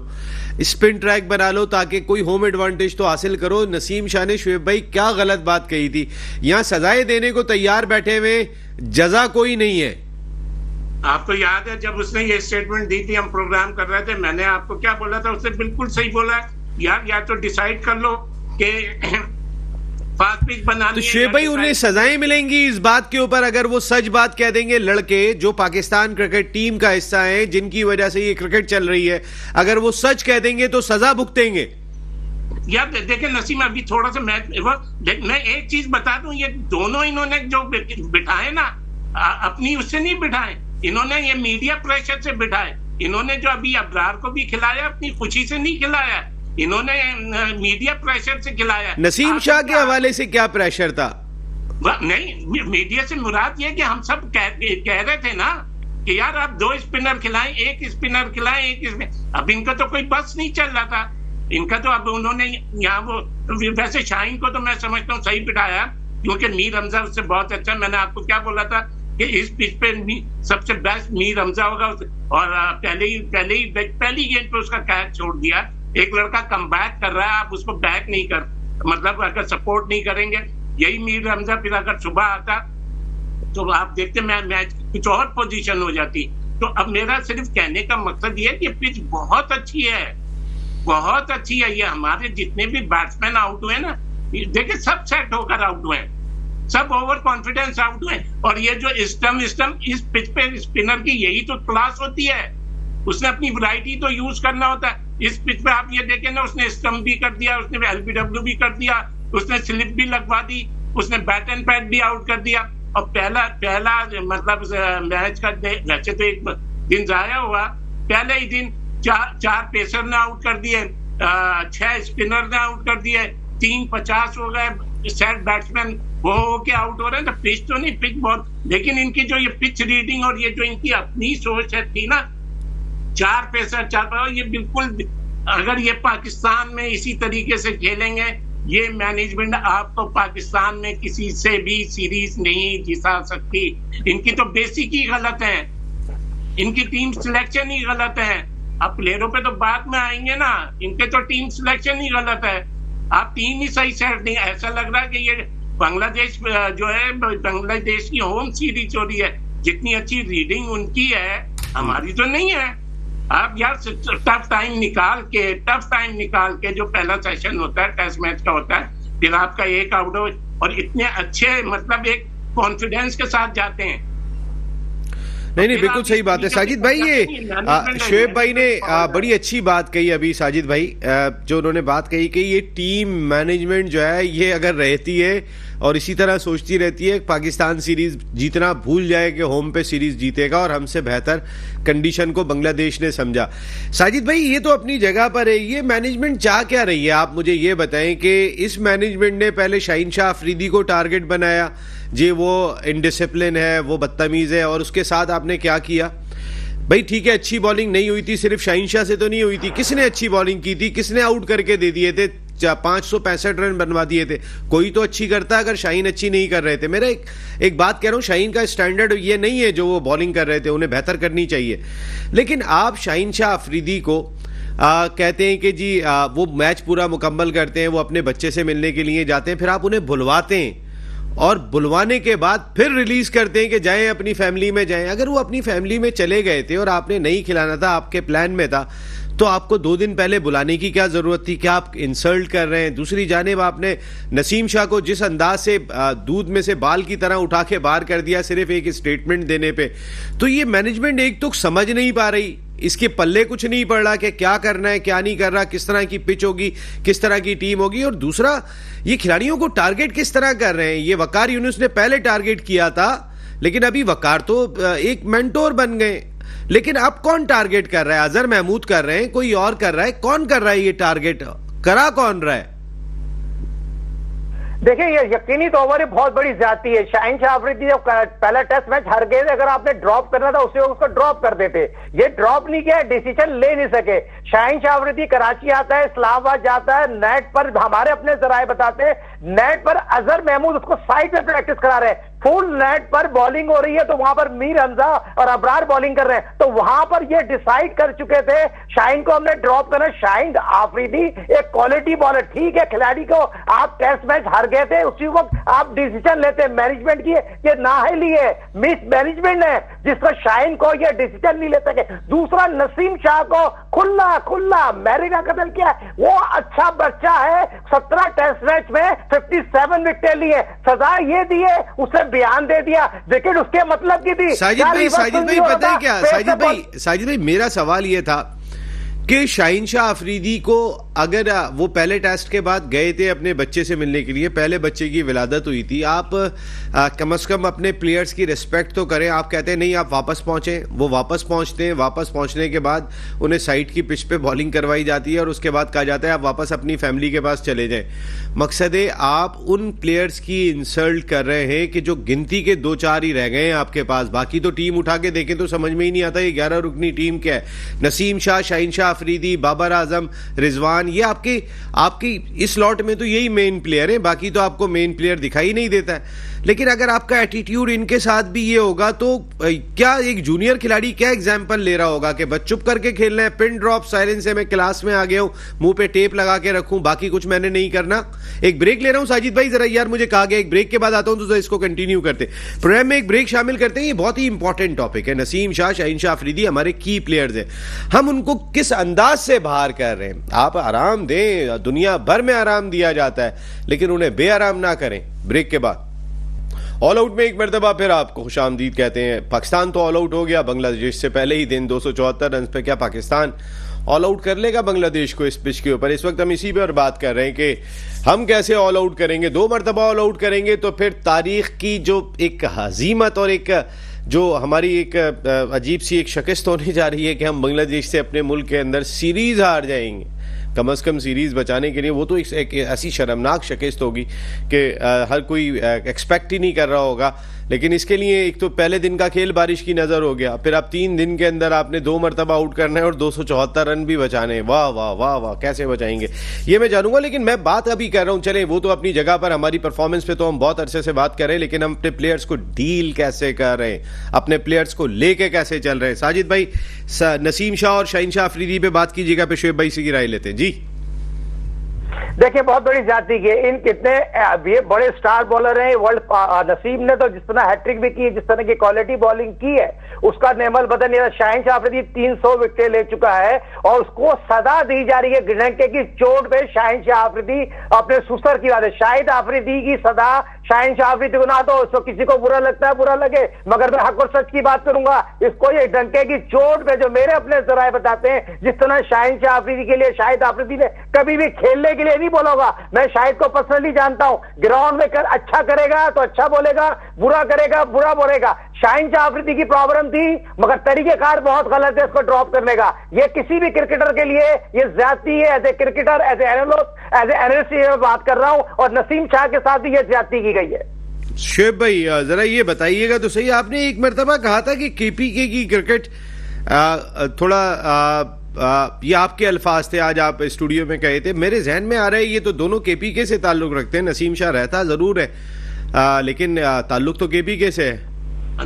स्पिन ट्रैक बना लो, ताकि कोई होम एडवांटेज तो हासिल करो। नसीम शाह ने शोएब भाई क्या गलत बात कही थी, यहां सजाएं देने को तैयार बैठे हुए, जजा कोई नहीं है। आपको याद है जब उसने ये स्टेटमेंट दी थी, हम प्रोग्राम कर रहे थे, मैंने आपको क्या बोला था? उसने बिल्कुल सही बोला यार, या तो डिसाइड कर लो कि फास्ट पिच बनानी तो शोएब भाई उन्हें सजाएं मिलेंगी इस बात के ऊपर अगर वो सच बात कह देंगे। लड़के जो पाकिस्तान क्रिकेट टीम का हिस्सा हैं, जिनकी वजह से ये क्रिकेट चल रही है, अगर वो सच कह देंगे तो सजा भुगतेंगे। यार देखिए नसीम, अभी थोड़ा सा मैं एक चीज बता दूं, ये दोनों इन्होंने जो बिठाए ना, अपनी उससे नहीं बिठाए, इन्होंने ये मीडिया प्रेशर से बिठाए। इन्होंने जो अभी अब्रार को भी खिलाया, अपनी खुशी से नहीं खिलाया, इन्होंने मीडिया प्रेशर से खिलाया। नसीम शाह के हवाले से क्या प्रेशर था? नहीं, मीडिया से मुराद ये कि हम सब कह रहे थे ना कि यार आप 2 स्पिनर खिलाएं, एक स्पिनर खिलाएं, एक स्पिनर। अब इनका तो कोई बस नहीं चल रहा था इनका, तो अब उन्होंने यहाँ वो, वैसे शाहीन को तो मैं समझता हूँ सही बिठाया, क्योंकि मीर हमजा उससे बहुत अच्छा। मैंने आपको क्या बोला था कि इस पिच पे सबसे बेस्ट मीर हमजा होगा, और पहली गेंद पे उसका कैच छोड़ दिया। एक लड़का कमबैक कर रहा है, आप उसको बैक नहीं कर, मतलब अगर सपोर्ट नहीं करेंगे, यही मीर हमजा फिर अगर सुबह आता तो आप देखते मैच कुछ और पोजीशन हो जाती। तो अब मेरा सिर्फ कहने का मकसद ये है कि पिच बहुत अच्छी है, बहुत अच्छी है। ये हमारे जितने भी बैट्समैन आउट हुए ना, देखिए सब सेट होकर आउट हुए, सब ओवर कॉन्फिडेंस आउट हुए। और ये जो स्टम इस पिच पे स्पिनर की यही तो क्लास होती है, उसने अपनी वैरायटी तो यूज करना होता है। इस पिच पे आप ये देखें ना, उसने स्टम्प भी कर दिया, उसने एलबीडब्ल्यू भी कर दिया, उसने स्लिप भी लगवा दी, उसने बैट एंड पैड भी आउट कर दिया। और पहला मतलब मैच का वैसे तो एक दिन जाया हुआ, पहले ही दिन चार पेसर ने आउट कर दिए, 6 स्पिनर ने आउट कर दिए, 3 50 हो गए, सेट बैट्समैन वो होके आउट हो रहे हैं। तो पिच तो नहीं, पिच बहुत, लेकिन इनकी जो ये पिच रीडिंग और ये जो इनकी अपनी सोच है थी ना, 4 पेसर 4, ये बिल्कुल, अगर ये पाकिस्तान में इसी तरीके से खेलेंगे, ये मैनेजमेंट आपको पाकिस्तान में किसी से भी सीरीज नहीं जिता सकती। इनकी तो बेसिक ही गलत है, इनकी टीम सिलेक्शन ही गलत है। अब प्लेयरों पे तो बाद में आएंगे ना, इनके तो टीम सिलेक्शन ही गलत है। आप टीम ही सही सेट नहीं, ऐसा लग रहा है कि ये बांग्लादेश जो है, बांग्लादेश की होम सीरीज हो रही है। जितनी अच्छी रीडिंग उनकी है, हमारी तो नहीं है। आप यार टफ टाइम निकाल के जो पहला सेशन होता है टेस्ट मैच का होता है, फिर आपका एक आउट हो, और इतने अच्छे मतलब एक कॉन्फिडेंस के साथ जाते हैं। नहीं, बिल्कुल सही बात है साजिद भाई। ये शोएब भाई ने बड़ी अच्छी बात कही अभी, साजिद भाई जो उन्होंने बात कही कि ये टीम मैनेजमेंट जो है, ये अगर रहती है और इसी तरह सोचती रहती है पाकिस्तान सीरीज जीतना भूल जाए कि होम पे सीरीज जीतेगा, और हमसे बेहतर कंडीशन को बांग्लादेश ने समझा। साजिद भाई ये तो अपनी जगह पर है, ये मैनेजमेंट चाह क्या रही है? आप मुझे ये बताएं कि इस मैनेजमेंट ने पहले शाहीन शाह अफरीदी को टारगेट बनाया, जी वो इनडिसिप्लिन है, वो बदतमीज है, और उसके साथ आपने क्या किया? भाई ठीक है, अच्छी बॉलिंग नहीं हुई थी, सिर्फ शाहीन शाह से तो नहीं हुई थी, किसने अच्छी बॉलिंग की थी, किसने आउट करके दे दिए थे, 565 रन बनवा दिए थे? कोई तो अच्छी करता अगर शाहीन अच्छी नहीं कर रहे थे। मेरा एक बात कह रहा हूं, शाहीन का स्टैंडर्ड ये नहीं है जो वो बॉलिंग कर रहे थे, उन्हें बेहतर करनी चाहिए। लेकिन आप शाहीन शाह अफरीदी को कहते हैं कि जी वो मैच पूरा मुकम्मल करते हैं, वो अपने बच्चे से मिलने के लिए जाते हैं, फिर आप उन्हें भुलवाते हैं और बुलवाने के बाद फिर रिलीज करते हैं कि जाएं अपनी फैमिली में जाएं। अगर वो अपनी फैमिली में चले गए थे और आपने नहीं खिलाना था, आपके प्लान में था, तो आपको 2 दिन पहले बुलाने की क्या जरूरत थी? क्या आप इंसल्ट कर रहे हैं? दूसरी जानिब आपने नसीम शाह को जिस अंदाज से दूध में से बाल की तरह उठा के बाहर कर दिया सिर्फ एक स्टेटमेंट देने पे, तो ये मैनेजमेंट एक तो समझ नहीं पा रही, इसके पल्ले कुछ नहीं पड़ रहा कि क्या करना है क्या नहीं कर रहा, किस तरह की पिच होगी, किस तरह की टीम होगी। और दूसरा, ये खिलाड़ियों को टारगेट किस तरह कर रहे हैं? ये वकार यूनुस ने पहले टारगेट किया था, लेकिन अभी वकार तो एक मेंटोर बन गए, लेकिन अब कौन टारगेट कर रहा है? अजहर महमूद कर रहे हैं, कोई और कर रहा है? कौन कर रहा है ये टारगेट? करा कौन रहा है? देखिए, ये यकीनी तौर पर बहुत बड़ी ज्यादती है। शाहीन शाह अफरीदी जब पहला टेस्ट मैच हार गए थे, अगर आपने ड्रॉप करना था उसे उसको ड्रॉप कर देते। ये ड्रॉप नहीं किया, डिसीजन ले नहीं सके। शाहीन शाह अफरीदी कराची आता है, इस्लामाबाद जाता है, नेट पर हमारे अपने जराए बताते हैं नेट पर अजहर महमूद उसको साइड में प्रैक्टिस करा रहे हैं। फुल नेट पर बॉलिंग हो रही है तो वहां पर मीर हमजा और अबरार बॉलिंग कर रहे हैं, तो वहां पर ये डिसाइड कर चुके थे शाहीन को हमने ड्रॉप करना। शाहीन आफरीदी एक क्वालिटी बॉलर, ठीक है, खिलाड़ी को आप टेस्ट मैच हार गए थे, उसी वक्त आप डिसीजन लेते। मैनेजमेंट की ये नाअहली है, मिस मैनेजमेंट है जिसको शाहीन को ये डिसीजन नहीं ले सके। दूसरा, नसीम शाह को खुला खुला मैरिना कतल किया, वो अच्छा बच्चा है, 17 टेस्ट मैच में 57 विकेट लिए, सजा ये दी है, उसे बयान दे दिया, विकेट उसके मतलब की थी। साजिद भाई पता है क्या, साजिद भाई मेरा सवाल ये था कि शाहीन शाह अफरीदी को अगर वो पहले टेस्ट के बाद गए थे अपने बच्चे से मिलने के लिए, पहले बच्चे की विलादत हुई थी, आप कम से कम अपने प्लेयर्स की रिस्पेक्ट तो करें। आप कहते हैं नहीं आप वापस पहुंचे, वो वापस पहुंचते हैं, वापस पहुंचने के बाद उन्हें साइड की पिच पे बॉलिंग करवाई जाती है और उसके बाद कहा जाता है आप वापस अपनी फैमिली के पास चले जाएं। मकसद है आप उन प्लेयर्स की इंसल्ट कर रहे हैं कि जो गिनती के 2-4 ही रह गए हैं आपके पास, बाकी तो टीम उठा के देखें तो समझ में ही नहीं आता ये 11 रुकनी टीम क्या है। नसीम शाह, शाहीन शाह अफरीदी, बाबर आजम, रिजवान, ये आपकी इस लॉट में तो यही मेन प्लेयर है, बाकी तो आपको मेन प्लेयर दिखाई नहीं देता है। लेकिन अगर आपका एटीट्यूड इनके साथ भी ये होगा तो क्या एक जूनियर खिलाड़ी क्या एग्जांपल ले रहा होगा कि बस चुप करके खेलना है, पिन ड्रॉप साइलेंस से मैं क्लास में आ गया हूं, मुंह पे टेप लगा के रखूं, बाकी कुछ मैंने नहीं करना। एक ब्रेक ले रहा हूं साजिद भाई, जरा यार मुझे कहा गया एक ब्रेक के बाद आता हूं, तो इसको कंटिन्यू करते प्रोग्राम में, एक ब्रेक शामिल करते हैं। ये बहुत ही इंपॉर्टेंट टॉपिक है। नसीम शाह, शाहीन शाह अफरीदी हमारे की प्लेयर्स हैं, हम उनको किस अंदाज से बाहर कर रहे हैं। आप आराम दें, दुनिया भर में आराम दिया जाता है, लेकिन उन्हें बेआराम ना करें। ब्रेक के बाद ऑल आउट में एक मरतबा फिर आपको खुशामदीद कहते हैं। पाकिस्तान तो ऑल आउट हो गया बांग्लादेश से पहले ही दिन 274 रन पे। क्या पाकिस्तान ऑल आउट कर लेगा बांग्लादेश को इस पिच के ऊपर? इस वक्त हम इसी पर बात कर रहे हैं कि हम कैसे ऑल आउट करेंगे। 2 मरतबा ऑल आउट करेंगे तो फिर तारीख की जो एक हजीमत और एक जो हमारी एक अजीब सी एक शिकस्त होने जा रही है कि हम बांग्लादेश से अपने मुल्क के अंदर सीरीज हार जाएंगे। कम अज़ कम सीरीज़ बचाने के लिए वो तो एक ऐसी शर्मनाक शिकस्त होगी कि हर कोई एक्सपेक्ट ही नहीं कर रहा होगा। लेकिन इसके लिए एक तो पहले दिन का खेल बारिश की नज़र हो गया, फिर आप 3 दिन के अंदर आपने 2 मरतबा आउट करना है और 274 रन भी बचाने। वाह वाह वाह वाह, कैसे बचाएंगे ये मैं जानूंगा। लेकिन मैं बात अभी कर रहा हूँ, चले वो तो अपनी जगह पर, हमारी परफॉर्मेंस पे तो हम बहुत अरसे से बात कर रहे हैं, लेकिन हम अपने प्लेयर्स को डील कैसे कर रहे हैं, अपने प्लेयर्स को लेके कैसे चल रहे हैं। साजिद भाई, नसीम शाह और शाहीन शाह अफरीदी पे बात कीजिएगा, पे शोएब भाई से की राय लेते हैं। जी देखिए, बहुत बड़ी जाति के इन कितने ये बड़े स्टार बॉलर हैं वर्ल्ड। नसीम ने तो जिस तरह हैट्रिक भी की है, जिस तरह की क्वालिटी बॉलिंग की है, उसका नेमल बदल नहीं रहा। शाहीन शाह अफरीदी 300 विकेट ले चुका है और उसको सजा दी जा रही है गिरंके की चोट पे। शाहीन शाह अफरीदी अपने सुसर की बात है, शाहिद अफरीदी की सजा शाहीन शाह अफरीदी को ना दो। तो किसी को बुरा लगता है बुरा लगे, मगर मैं हक और सच की बात करूंगा। इसको ये डंके की चोट पे जो मेरे अपने जराए बताते हैं, जिस तरह शाहीन शाह अफरीदी के लिए शाहिद अफरीदी ने कभी भी खेलने के लिए नहीं बोला होगा। मैं शाहिद को पर्सनली जानता हूं, ग्राउंड में अच्छा करेगा तो अच्छा बोलेगा, बुरा करेगा बुरा बोलेगा। शाहीन शाह अफरीदी की प्रॉब्लम थी, मगर तरीकेकार बहुत गलत है इसको ड्रॉप करने का। ये किसी भी क्रिकेटर के लिए ये ज्यादती है। As a cricketer, as a analyst बात कर रहा हूं, और नसीम शाह के साथ भी ये ज्यादती की गई है। शोएब भाई जरा ये बताइएगा तो सही, आपने एक मरतबा कहा था कि केपीके की क्रिकेट थोड़ा ये आपके अल्फाज थे, आज आप स्टूडियो में कहे थे, मेरे जहन में आ रहा है ये तो दोनों केपीके से ताल्लुक रखते हैं। नसीम शाह रहता जरूर है लेकिन ताल्लुक तो केपीके से है।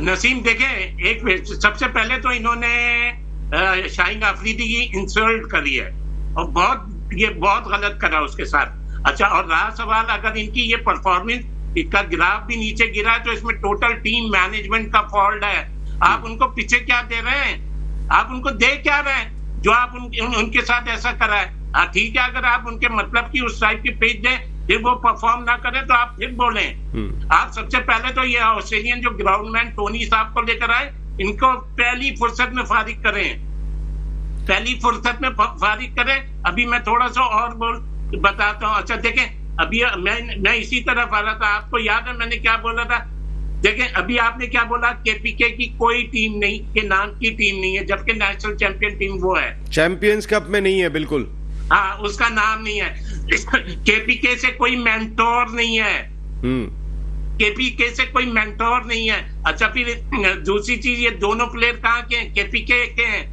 नसीम देखे, एक सबसे पहले तो इन्होंने शाहीन अफरीदी की इंसल्ट करी है और बहुत गलत करा उसके साथ। अच्छा, और रहा सवाल अगर इनकी ये परफॉर्मेंस इसका ग्राफ भी नीचे गिरा है, तो इसमें टोटल टीम मैनेजमेंट का फॉल्ट है। आप उनको पीछे क्या दे रहे हैं, आप उनको दे क्या रहे हैं जो आप उनके साथ ऐसा करा है। हाँ ठीक है, अगर आप उनके मतलब की उस टाइप की पिच दें, फिर वो परफॉर्म ना करें तो आप फिर बोलें। आप सबसे पहले तो ये ऑस्ट्रेलियन जो ग्राउंडमैन टोनी साहब को लेकर आए, इनको पहली फुर्सत में फारिग करें, पहली फुर्सत में फारिग करें। अभी मैं थोड़ा सा और बताता हूँ। अच्छा देखें, अभी मैं इसी तरफ आ रहा था, आपको याद है मैंने क्या बोला था? देखें अभी आपने क्या बोला, केपीके की कोई टीम नहीं, के नाम की टीम नहीं है, जबकि नेशनल चैंपियन टीम वो है, चैंपियंस कप में नहीं है। बिल्कुल हाँ, उसका नाम नहीं है। केपीके से कोई मेंटोर नहीं है, केपीके से कोई मेंटोर नहीं है। अच्छा फिर दूसरी चीज, ये दोनों प्लेयर कहाँ के हैं? केपीके के हैं।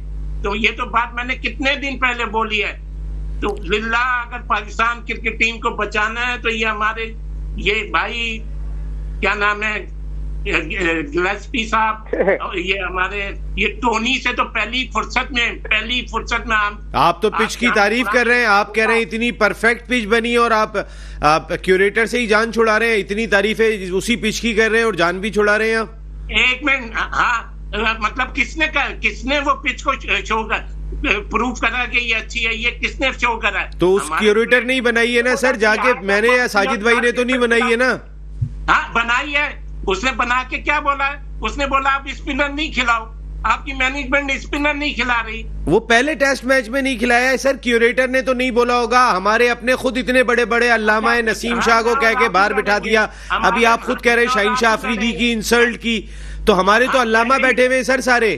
तो ये तो बात मैंने कितने दिन पहले बोली है। तो लिल्ला अगर पाकिस्तान क्रिकेट टीम को बचाना है तो ये हमारे ये भाई क्या नाम है गिलेस्पी साहब, ये हमारे ये टोनी से तो पहली फुर्सत में आप तो पिच की तारीफ कर रहे हैं, आप कह रहे हैं इतनी परफेक्ट पिच बनी और आप क्यूरेटर से ही जान छुड़ा रहे हैं। इतनी तारीफें उसी पिच की कर रहे हैं और जान भी छुड़ा रहे हैं आप। एक मिनट, हाँ मतलब किसने वो पिच को शो कर प्रूफ करा कि ये अच्छी है, ये किसने शो करा है? तो उस क्यूरेटर ने ही बनाई है ना सर, जाके मैंने या साजिद भाई ने तो नहीं बनाई है ना? हाँ बनाई है, उसने बना के क्या बोला है? उसने बोला आप स्पिनर नहीं खिलाओ, आपकी मैनेजमेंट स्पिनर नहीं खिला रही। वो पहले टेस्ट मैच में नहीं खिलाया है सर, क्यूरेटर ने तो नहीं बोला होगा। हमारे अपने खुद इतने बड़े बड़े अल्लामा है, नसीम शाह को कह के बाहर बिठा दिया। अभी आप खुद कह रहे हैं शाहीन शाह अफरीदी की इंसल्ट की, तो हमारे तो अल्लामा बैठे हुए सर सारे।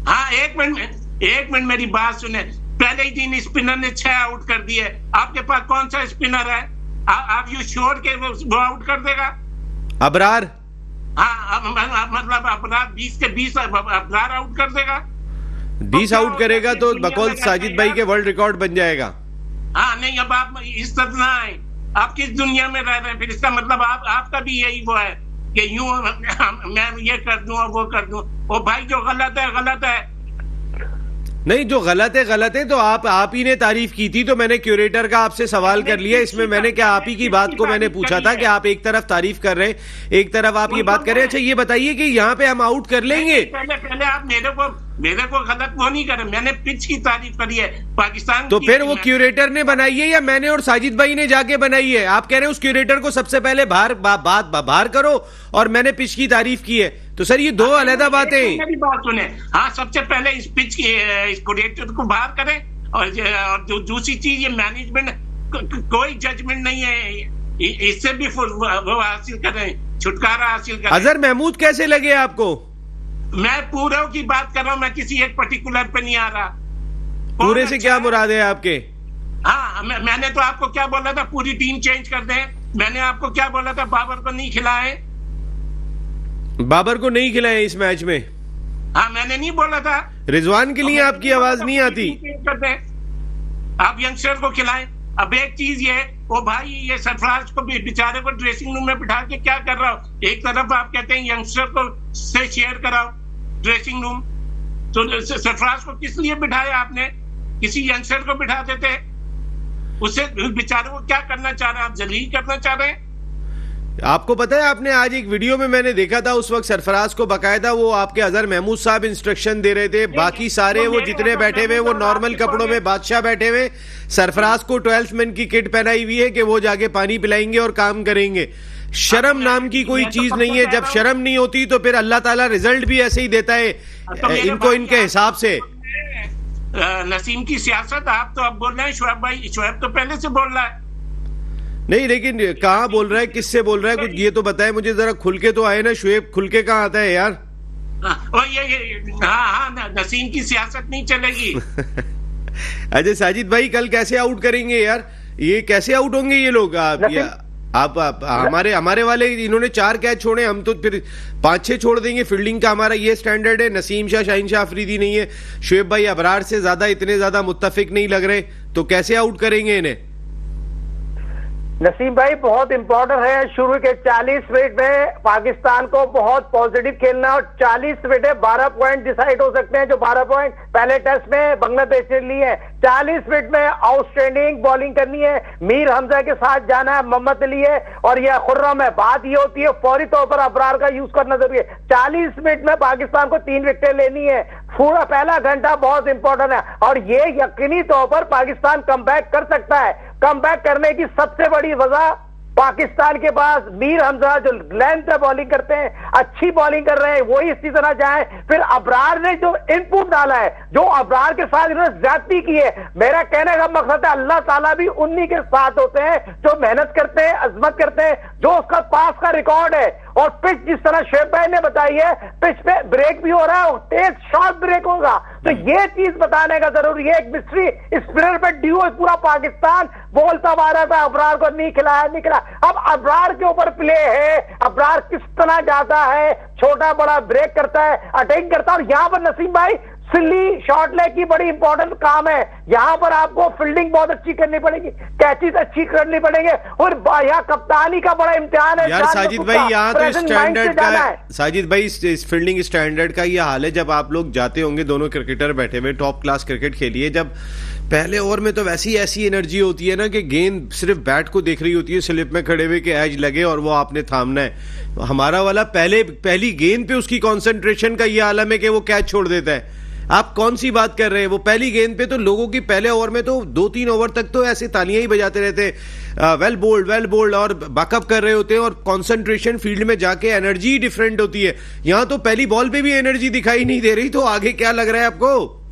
हाँ एक मिनट मेरी बात सुने। पहले ही दिन स्पिनर ने 6 आउट कर दिए। आपके पास कौन सा स्पिनर है? आप यू श्योर के वो आउट कर देगा? अबरार, हाँ मतलब अबरार 20 के 20 अबरार आउट कर देगा। 20 आउट करेगा तो बकौल साजिद भाई के वर्ल्ड रिकॉर्ड बन जाएगा। हाँ नहीं, अब आप इस तरह ना आए। आप किस दुनिया में रह रहे हैं? फिर इसका मतलब आपका भी यही वो है कि यूं मैं ये कर दूं और वो कर दूं। ओ भाई जो गलत है गलत है। नहीं, जो गलत है तो आप ही ने तारीफ की थी, तो मैंने क्यूरेटर का आपसे सवाल कर लिया। इसमें मैंने क्या आप ही की बात को मैंने पूछा था कि आप एक तरफ तारीफ कर रहे हैं, एक तरफ आप ये बात कर रहे हैं। अच्छा ये बताइए कि यहाँ पे हम आउट कर लेंगे? पहले आप मेरे को गलत वो नहीं करे, मैंने पिच की तारीफ करी है पाकिस्तान। तो फिर वो क्यूरेटर ने बनाई है या मैंने और साजिद भाई ने जाके बनाई है? आप कह रहे हैं उस क्यूरेटर को सबसे पहले बाहर करो और मैंने पिच की तारीफ की है, तो सर ये दो अलग बातें। मेरी बात सुने, हाँ सबसे पहले इस पिच की इस क्यूरेटर को बाहर करें और दूसरी चीज ये मैनेजमेंट कोई जजमेंट नहीं है, इससे भी वो हासिल करें, छुटकारा हासिल करें। अजहर महमूद कैसे लगे आपको? मैं पूरे की बात कर रहा हूँ, मैं किसी एक पर्टिकुलर पे नहीं आ रहा। पूरे से क्या मुराद है आपके? हाँ मैंने तो आपको क्या बोला था, पूरी टीम चेंज कर दें। मैंने आपको क्या बोला था, बाबर को नहीं खिलाए। बाबर को नहीं खिलाए इस मैच में? हाँ मैंने नहीं बोला था। रिजवान के लिए आपकी आवाज नहीं आती? आप यंगस्टर को खिलाएं। अब एक चीज ये, वो भाई ये सरफराज को भी बेचारे को ड्रेसिंग रूम में बिठा के क्या कर रहा हो? एक तरफ आप कहते हैं यंगस्टर को से शेयर कराओ ड्रेसिंग रूम, तो सरफराज को किस लिए बिठाया आपने? किसी यंगस्टर को बिठा देते, उससे बेचारे को क्या करना चाह रहे हैं? आप जलील करना चाह रहे हैं? आपको पता है, आपने आज एक वीडियो में मैंने देखा था, उस वक्त सरफराज को बकायदा वो आपके अजहर महमूद साहब इंस्ट्रक्शन दे रहे थे, बाकी सारे वो जितने बैठे हुए वो नॉर्मल कपड़ों में बादशाह बैठे हुए। सरफराज को 12th मैन की किट पहनाई हुई है कि वो जाके पानी पिलाएंगे और काम करेंगे। शर्म नाम की कोई चीज नहीं है। जब शर्म नहीं होती तो फिर अल्लाह ताला रिजल्ट भी ऐसे ही देता है इनको इनके हिसाब से। नसीम की सियासत आप तो अब बोल रहे हैं, शुएब तो पहले से बोल रहा है। नहीं, लेकिन कहाँ बोल रहा है, किससे बोल रहा है, कुछ ये तो बताए मुझे जरा, खुल के तो आए ना। शुएब खुल के कहाँ आता है यार? हाँ नसीम की सियासत नहीं चलेगी। अच्छा साजिद भाई, कल कैसे आउट करेंगे यार? ये कैसे आउट होंगे ये लोग? आप हमारे वाले इन्होंने 4 कैच छोड़े, हम तो फिर 5-6 छोड़ देंगे। फील्डिंग का हमारा ये स्टैंडर्ड है। नसीम शाह, शाहीन शाह अफरीदी नहीं है। शुएब भाई अबरार से ज्यादा इतने ज्यादा मुत्तफिक नहीं लग रहे, तो कैसे आउट करेंगे इन्हें? नसीम भाई बहुत इंपॉर्टेंट है। शुरू के 40 मिनट में पाकिस्तान को बहुत पॉजिटिव खेलना और 40 मिनट में 12 पॉइंट डिसाइड हो सकते हैं, जो 12 पॉइंट पहले टेस्ट में बांग्लादेश ने लिए हैं। 40 मिनट में आउटस्टैंडिंग बॉलिंग करनी है, मीर हमजा के साथ जाना है, मोहम्मद अली है और यह खुर्रम है। बात ये होती है फौरी तौर पर अबरार का यूज करना जरूरी है। 40 मिनट में पाकिस्तान को 3 विकेटें लेनी है। पूरा पहला घंटा बहुत इंपॉर्टेंट है और ये यकीनी तौर पर पाकिस्तान कमबैक कर सकता है। कमबैक करने की सबसे बड़ी वजह पाकिस्तान के पास मीर हमजा जो लेंथ पे बॉलिंग करते हैं, अच्छी बॉलिंग कर रहे हैं, वही इसी तरह जाए। फिर अबरार ने जो इनपुट डाला है, जो अबरार के साथ इन्होंने ज्यादती की है, मेरा कहने का मकसद है अल्लाह ताला भी उन्हीं के साथ होते हैं जो मेहनत करते हैं, अजमत करते हैं, जो उसका पास का रिकॉर्ड है। और पिच जिस तरह शेख भाई ने बताई है, पिच पे ब्रेक भी हो रहा है और तेज शॉर्ट ब्रेक होगा, तो ये चीज बताने का जरूरी है। एक मिस्ट्री स्पिनर पे ड्यू है, पूरा पाकिस्तान बोलता आ रहा था अबरार को नहीं खिलाया, नहीं खिलाया। अब अबरार के ऊपर प्ले है, अबरार किस तरह जाता है, छोटा बड़ा ब्रेक करता है, अटैक करता है। और यहां पर नसीम भाई सिल्ली शॉर्ट लेग की बड़ी इंपॉर्टेंट काम है। यहां पर आपको फील्डिंग बहुत अच्छी करनी पड़ेगी, कैचेस अच्छी करनी पड़ेंगे और यहाँ कप्तानी का बड़ा इम्तिहान है। यार साजिद भाई, यहाँ तो स्टैंडर्ड का है, साजिद भाई इस फील्डिंग स्टैंडर्ड का ये हाल है। जब आप लोग जाते होंगे, दोनों क्रिकेटर बैठे हुए टॉप क्लास क्रिकेट खेलिए, जब पहले ओवर में तो वैसी ऐसी एनर्जी होती है ना कि गेंद सिर्फ बैट को देख रही होती है, स्लिप में खड़े हुए कि एज लगे और वो आपने थामना है। हमारा वाला पहली गेंद पे उसकी कंसंट्रेशन का ये आलम है कि वो कैच छोड़ देता है। आप कौन सी बात कर रहे हैं? वो पहली गेंद पे तो लोगों की पहले ओवर में तो 2-3 ओवर तक तो ऐसे तालियां ही बजाते रहते हैं, वेल बोल्ड और बैकअप कर रहे होते हैं और कंसंट्रेशन फील्ड में जाके एनर्जी डिफरेंट होती है। यहां तो पहली बॉल पे भी एनर्जी दिखाई नहीं दे रही, तो आगे क्या लग रहा है आपको?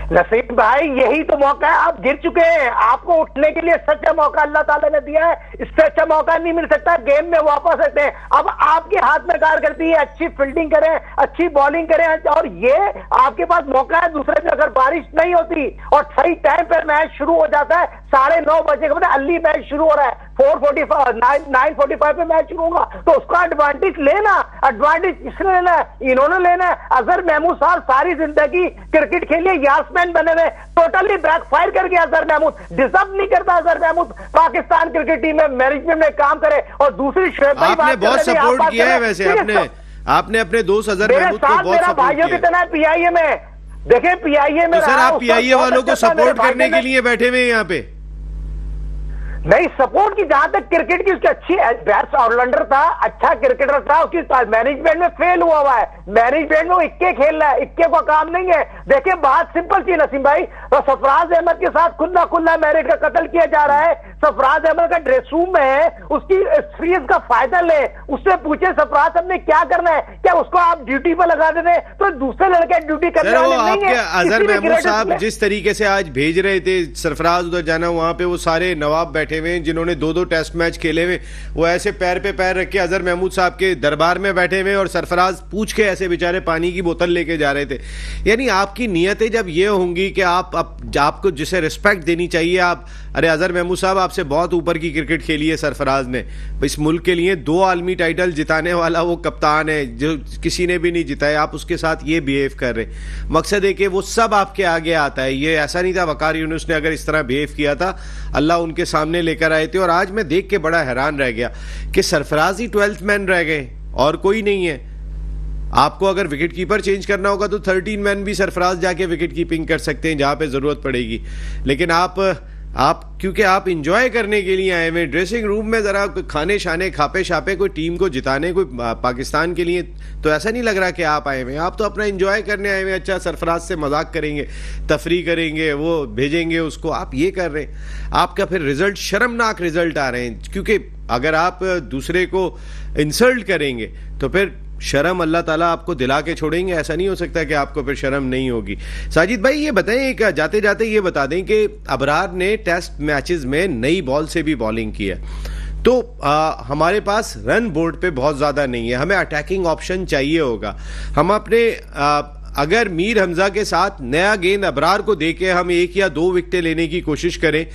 नसीम भाई यही तो मौका है, आप गिर चुके हैं, आपको उठने के लिए सच्चा मौका अल्लाह ताला ने दिया है। इससे अच्छा मौका नहीं मिल सकता, गेम में वापस सकते हैं। अब आपके हाथ में कारकर्दगी है, अच्छी फील्डिंग करें, अच्छी बॉलिंग करें और ये आपके पास मौका है। दूसरे दिन अगर बारिश नहीं होती और सही टाइम पर मैच शुरू हो जाता है, 9:30 बजे के बाद अर्ली मैच शुरू हो रहा है, 9:45 पे मैच शुरू होगा, तो उसका एडवांटेज लेना। एडवांटेज किसने लेना है? इन्होंने लेना है। अजहर महमूद साहब सारी जिंदगी क्रिकेट खेलिए, यासमैन बने हुए, टोटली बैकफायर कर गया अजहर महमूद। डिजर्व नहीं करता अजहर महमूद पाकिस्तान क्रिकेट टीम में मैनेजमेंट में काम करे। और दूसरी आपने बहुत सपोर्ट किया है वैसे, आपने अपने दोस्त अजहर महमूद को बहुत मेरा भाइयों कितना है पीआईए में, देखिए पीआईए में। सर आप पीआईए वालों को सपोर्ट करने के लिए बैठे हुए हैं यहाँ पे? नहीं, सपोर्ट की जहां तक क्रिकेट की उसकी अच्छी बैट्स ऑलराउंडर था, अच्छा क्रिकेटर था, उसकी मैनेजमेंट में फेल हुआ है। मैनेजमेंट में इक्के खेल रहा है, इक्के को काम नहीं है। देखिए बात सिंपल थी नसीम भाई, तो सरफराज अहमद के साथ खुला मैरिट का कत्ल किया जा रहा है। सरफराज अहमद का ड्रेस रूम में है, उसकी एक्सपीरियंस का फायदा ले, उससे पूछे सरफराज साहब ने क्या करना है, क्या उसको आप ड्यूटी पर लगा देते तो दूसरे लड़के ड्यूटी करने वाले नहीं है। अजहर महमूद साहब जिस तरीके से आज भेज रहे थे सरफराज उधर जाना, वहां पे वो सारे नवाब बैठे हुए जिन्होंने 2-2 टेस्ट मैच खेले हुए, वो ऐसे पैर पे पैर रख के अजहर महमूद साहब के दरबार में बैठे हुए और सरफराज पूछ के ऐसे बेचारे पानी की बोतल लेके जा रहे थे। यानी आपकी नीयतें जब ये होंगी कि आपको जिसे रिस्पेक्ट देनी चाहिए, आप अरे अजहर महमूद साहब आपसे बहुत ऊपर की क्रिकेट खेली है सरफराज ने, इस मुल्क के लिए 2 आलमी टाइटल जिताने वाला वो कप्तान है जो किसी ने भी नहीं जिताया, आप उसके साथ ये बिहेव कर रहे। मकसद है कि वो सब आपके आगे आता है। ये ऐसा नहीं था वकार यूनुस ने अगर इस तरह बिहेव किया था, अल्लाह उनके सामने लेकर आए थे। और आज मैं देख के बड़ा हैरान रह गया कि सरफराज ही 12th मैन रह गए और कोई नहीं है। आपको अगर विकेट कीपर चेंज करना होगा तो 13 मैन भी सरफराज जाके विकेट कीपिंग कर सकते हैं जहां पे जरूरत पड़ेगी। लेकिन आप क्योंकि आप इंजॉय करने के लिए आए हुए, ड्रेसिंग रूम में जरा खाने शाने खापे शापे कोई टीम को जिताने, कोई पाकिस्तान के लिए, तो ऐसा नहीं लग रहा कि आप आए हुए। आप तो अपना इंजॉय करने आए हुए। अच्छा सरफराज से मजाक करेंगे, तफरी करेंगे, वो भेजेंगे उसको, आप ये कर रहे हैं। आपका फिर रिजल्ट शर्मनाक रिजल्ट आ रहे हैं, क्योंकि अगर आप दूसरे को इंसल्ट करेंगे तो फिर शर्म अल्लाह ताला आपको दिला के छोड़ेंगे। ऐसा नहीं हो सकता कि आपको फिर शर्म नहीं होगी। साजिद भाई ये बताएं, जाते जाते ये बता दें कि अबरार ने टेस्ट मैचेस में नई बॉल से भी बॉलिंग की है, तो हमारे पास रन बोर्ड पे बहुत ज्यादा नहीं है, हमें अटैकिंग ऑप्शन चाहिए होगा। हम अपने अगर मीर हमजा के साथ नया गेंद अबरार को देके हम 1 या 2 विकेटें लेने की कोशिश करें,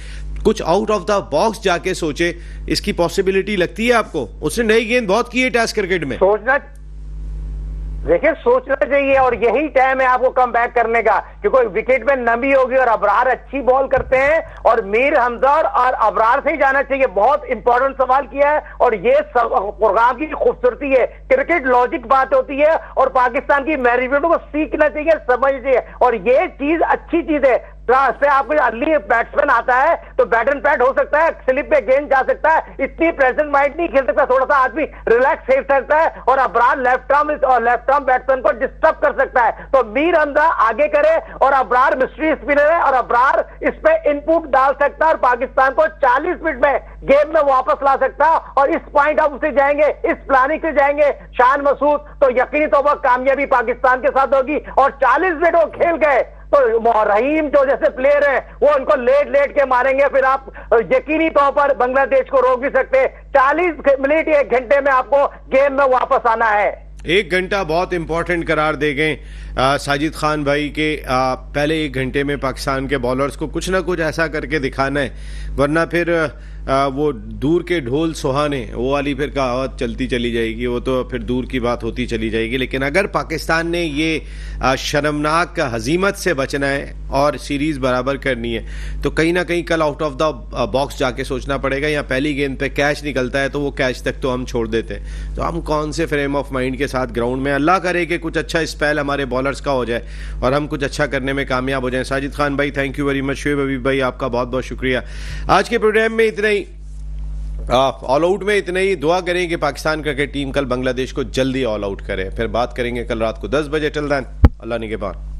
कुछ आउट ऑफ द बॉक्स जाके सोचे, इसकी पॉसिबिलिटी लगती है आपको? उसने नई गेंद बहुत की है टेस्ट क्रिकेट में। देखिए सोचना चाहिए और यही टाइम है आपको कम बैक करने का, क्योंकि विकेट में नमी होगी और अबरार अच्छी बॉल करते हैं और मीर हमजा और अबरार से ही जाना चाहिए। बहुत इंपॉर्टेंट सवाल किया है और ये प्रोग्राम की खूबसूरती है। क्रिकेट लॉजिक बात होती है और पाकिस्तान की मैनेजमेंट को सीखना चाहिए, समझना चाहिए और ये चीज अच्छी चीज है। से आपको अर्ली बैट्समैन आता है तो बैट एंड पैट हो सकता है, स्लिप पे गेंद जा सकता है, इतनी प्रेजेंट माइंड नहीं खेल सकता, थोड़ा सा आदमी रिलैक्स खेल सकता है और अबरार लेफ्ट आर्म बैट्समैन को डिस्टर्ब कर सकता है। तो मीर हमजा आगे करे और अबरार मिस्ट्री स्पिनर है और अबरार इस पे इनपुट डाल सकता है और पाकिस्तान को 40 मिनट में गेम में वापस ला सकता है और इस पॉइंट ऑफ से जाएंगे, इस प्लानिंग से जाएंगे शान मसूद, तो यकीनी तौर पर कामयाबी पाकिस्तान के साथ होगी। और 40 मिनट वो खेल गए तो रहीम जो जैसे प्लेयर है वो उनको लेट के मारेंगे, फिर आप यकीनी तौर पर बांग्लादेश को रोक भी सकते हैं। 40 मिनट 1 घंटे में आपको गेम में वापस आना है। 1 घंटा बहुत इंपॉर्टेंट करार दे गए साजिद खान भाई के। पहले 1 घंटे में पाकिस्तान के बॉलर्स को कुछ ना कुछ ऐसा करके दिखाना है, वरना फिर वो दूर के ढोल सुहाने वो वाली फिर कहावत चलती चली जाएगी, वो तो फिर दूर की बात होती चली जाएगी। लेकिन अगर पाकिस्तान ने ये शर्मनाक हजीमत से बचना है और सीरीज बराबर करनी है तो कहीं ना कहीं कल आउट ऑफ द बॉक्स जाके सोचना पड़ेगा। या पहली गेंद पे कैच निकलता है तो वो कैच तक तो हम छोड़ देते हैं, तो हम कौन से फ्रेम ऑफ माइंड के साथ ग्राउंड में, अल्लाह करे कि कुछ अच्छा स्पेल हमारे बॉलर्स का हो जाए और हम कुछ अच्छा करने में कामयाब हो जाए। साजिद खान भाई thank you very much. Shoaib Habib भाई आपका बहुत बहुत शुक्रिया। आज के प्रोग्राम में इतना ही, ऑल आउट में इतना ही। दुआ करें कि पाकिस्तान क्रिकेट टीम कल बांग्लादेश को जल्दी ऑल आउट करे। फिर बात करेंगे कल रात को 10 बजे। टिल देन अल्लाह निगहबान।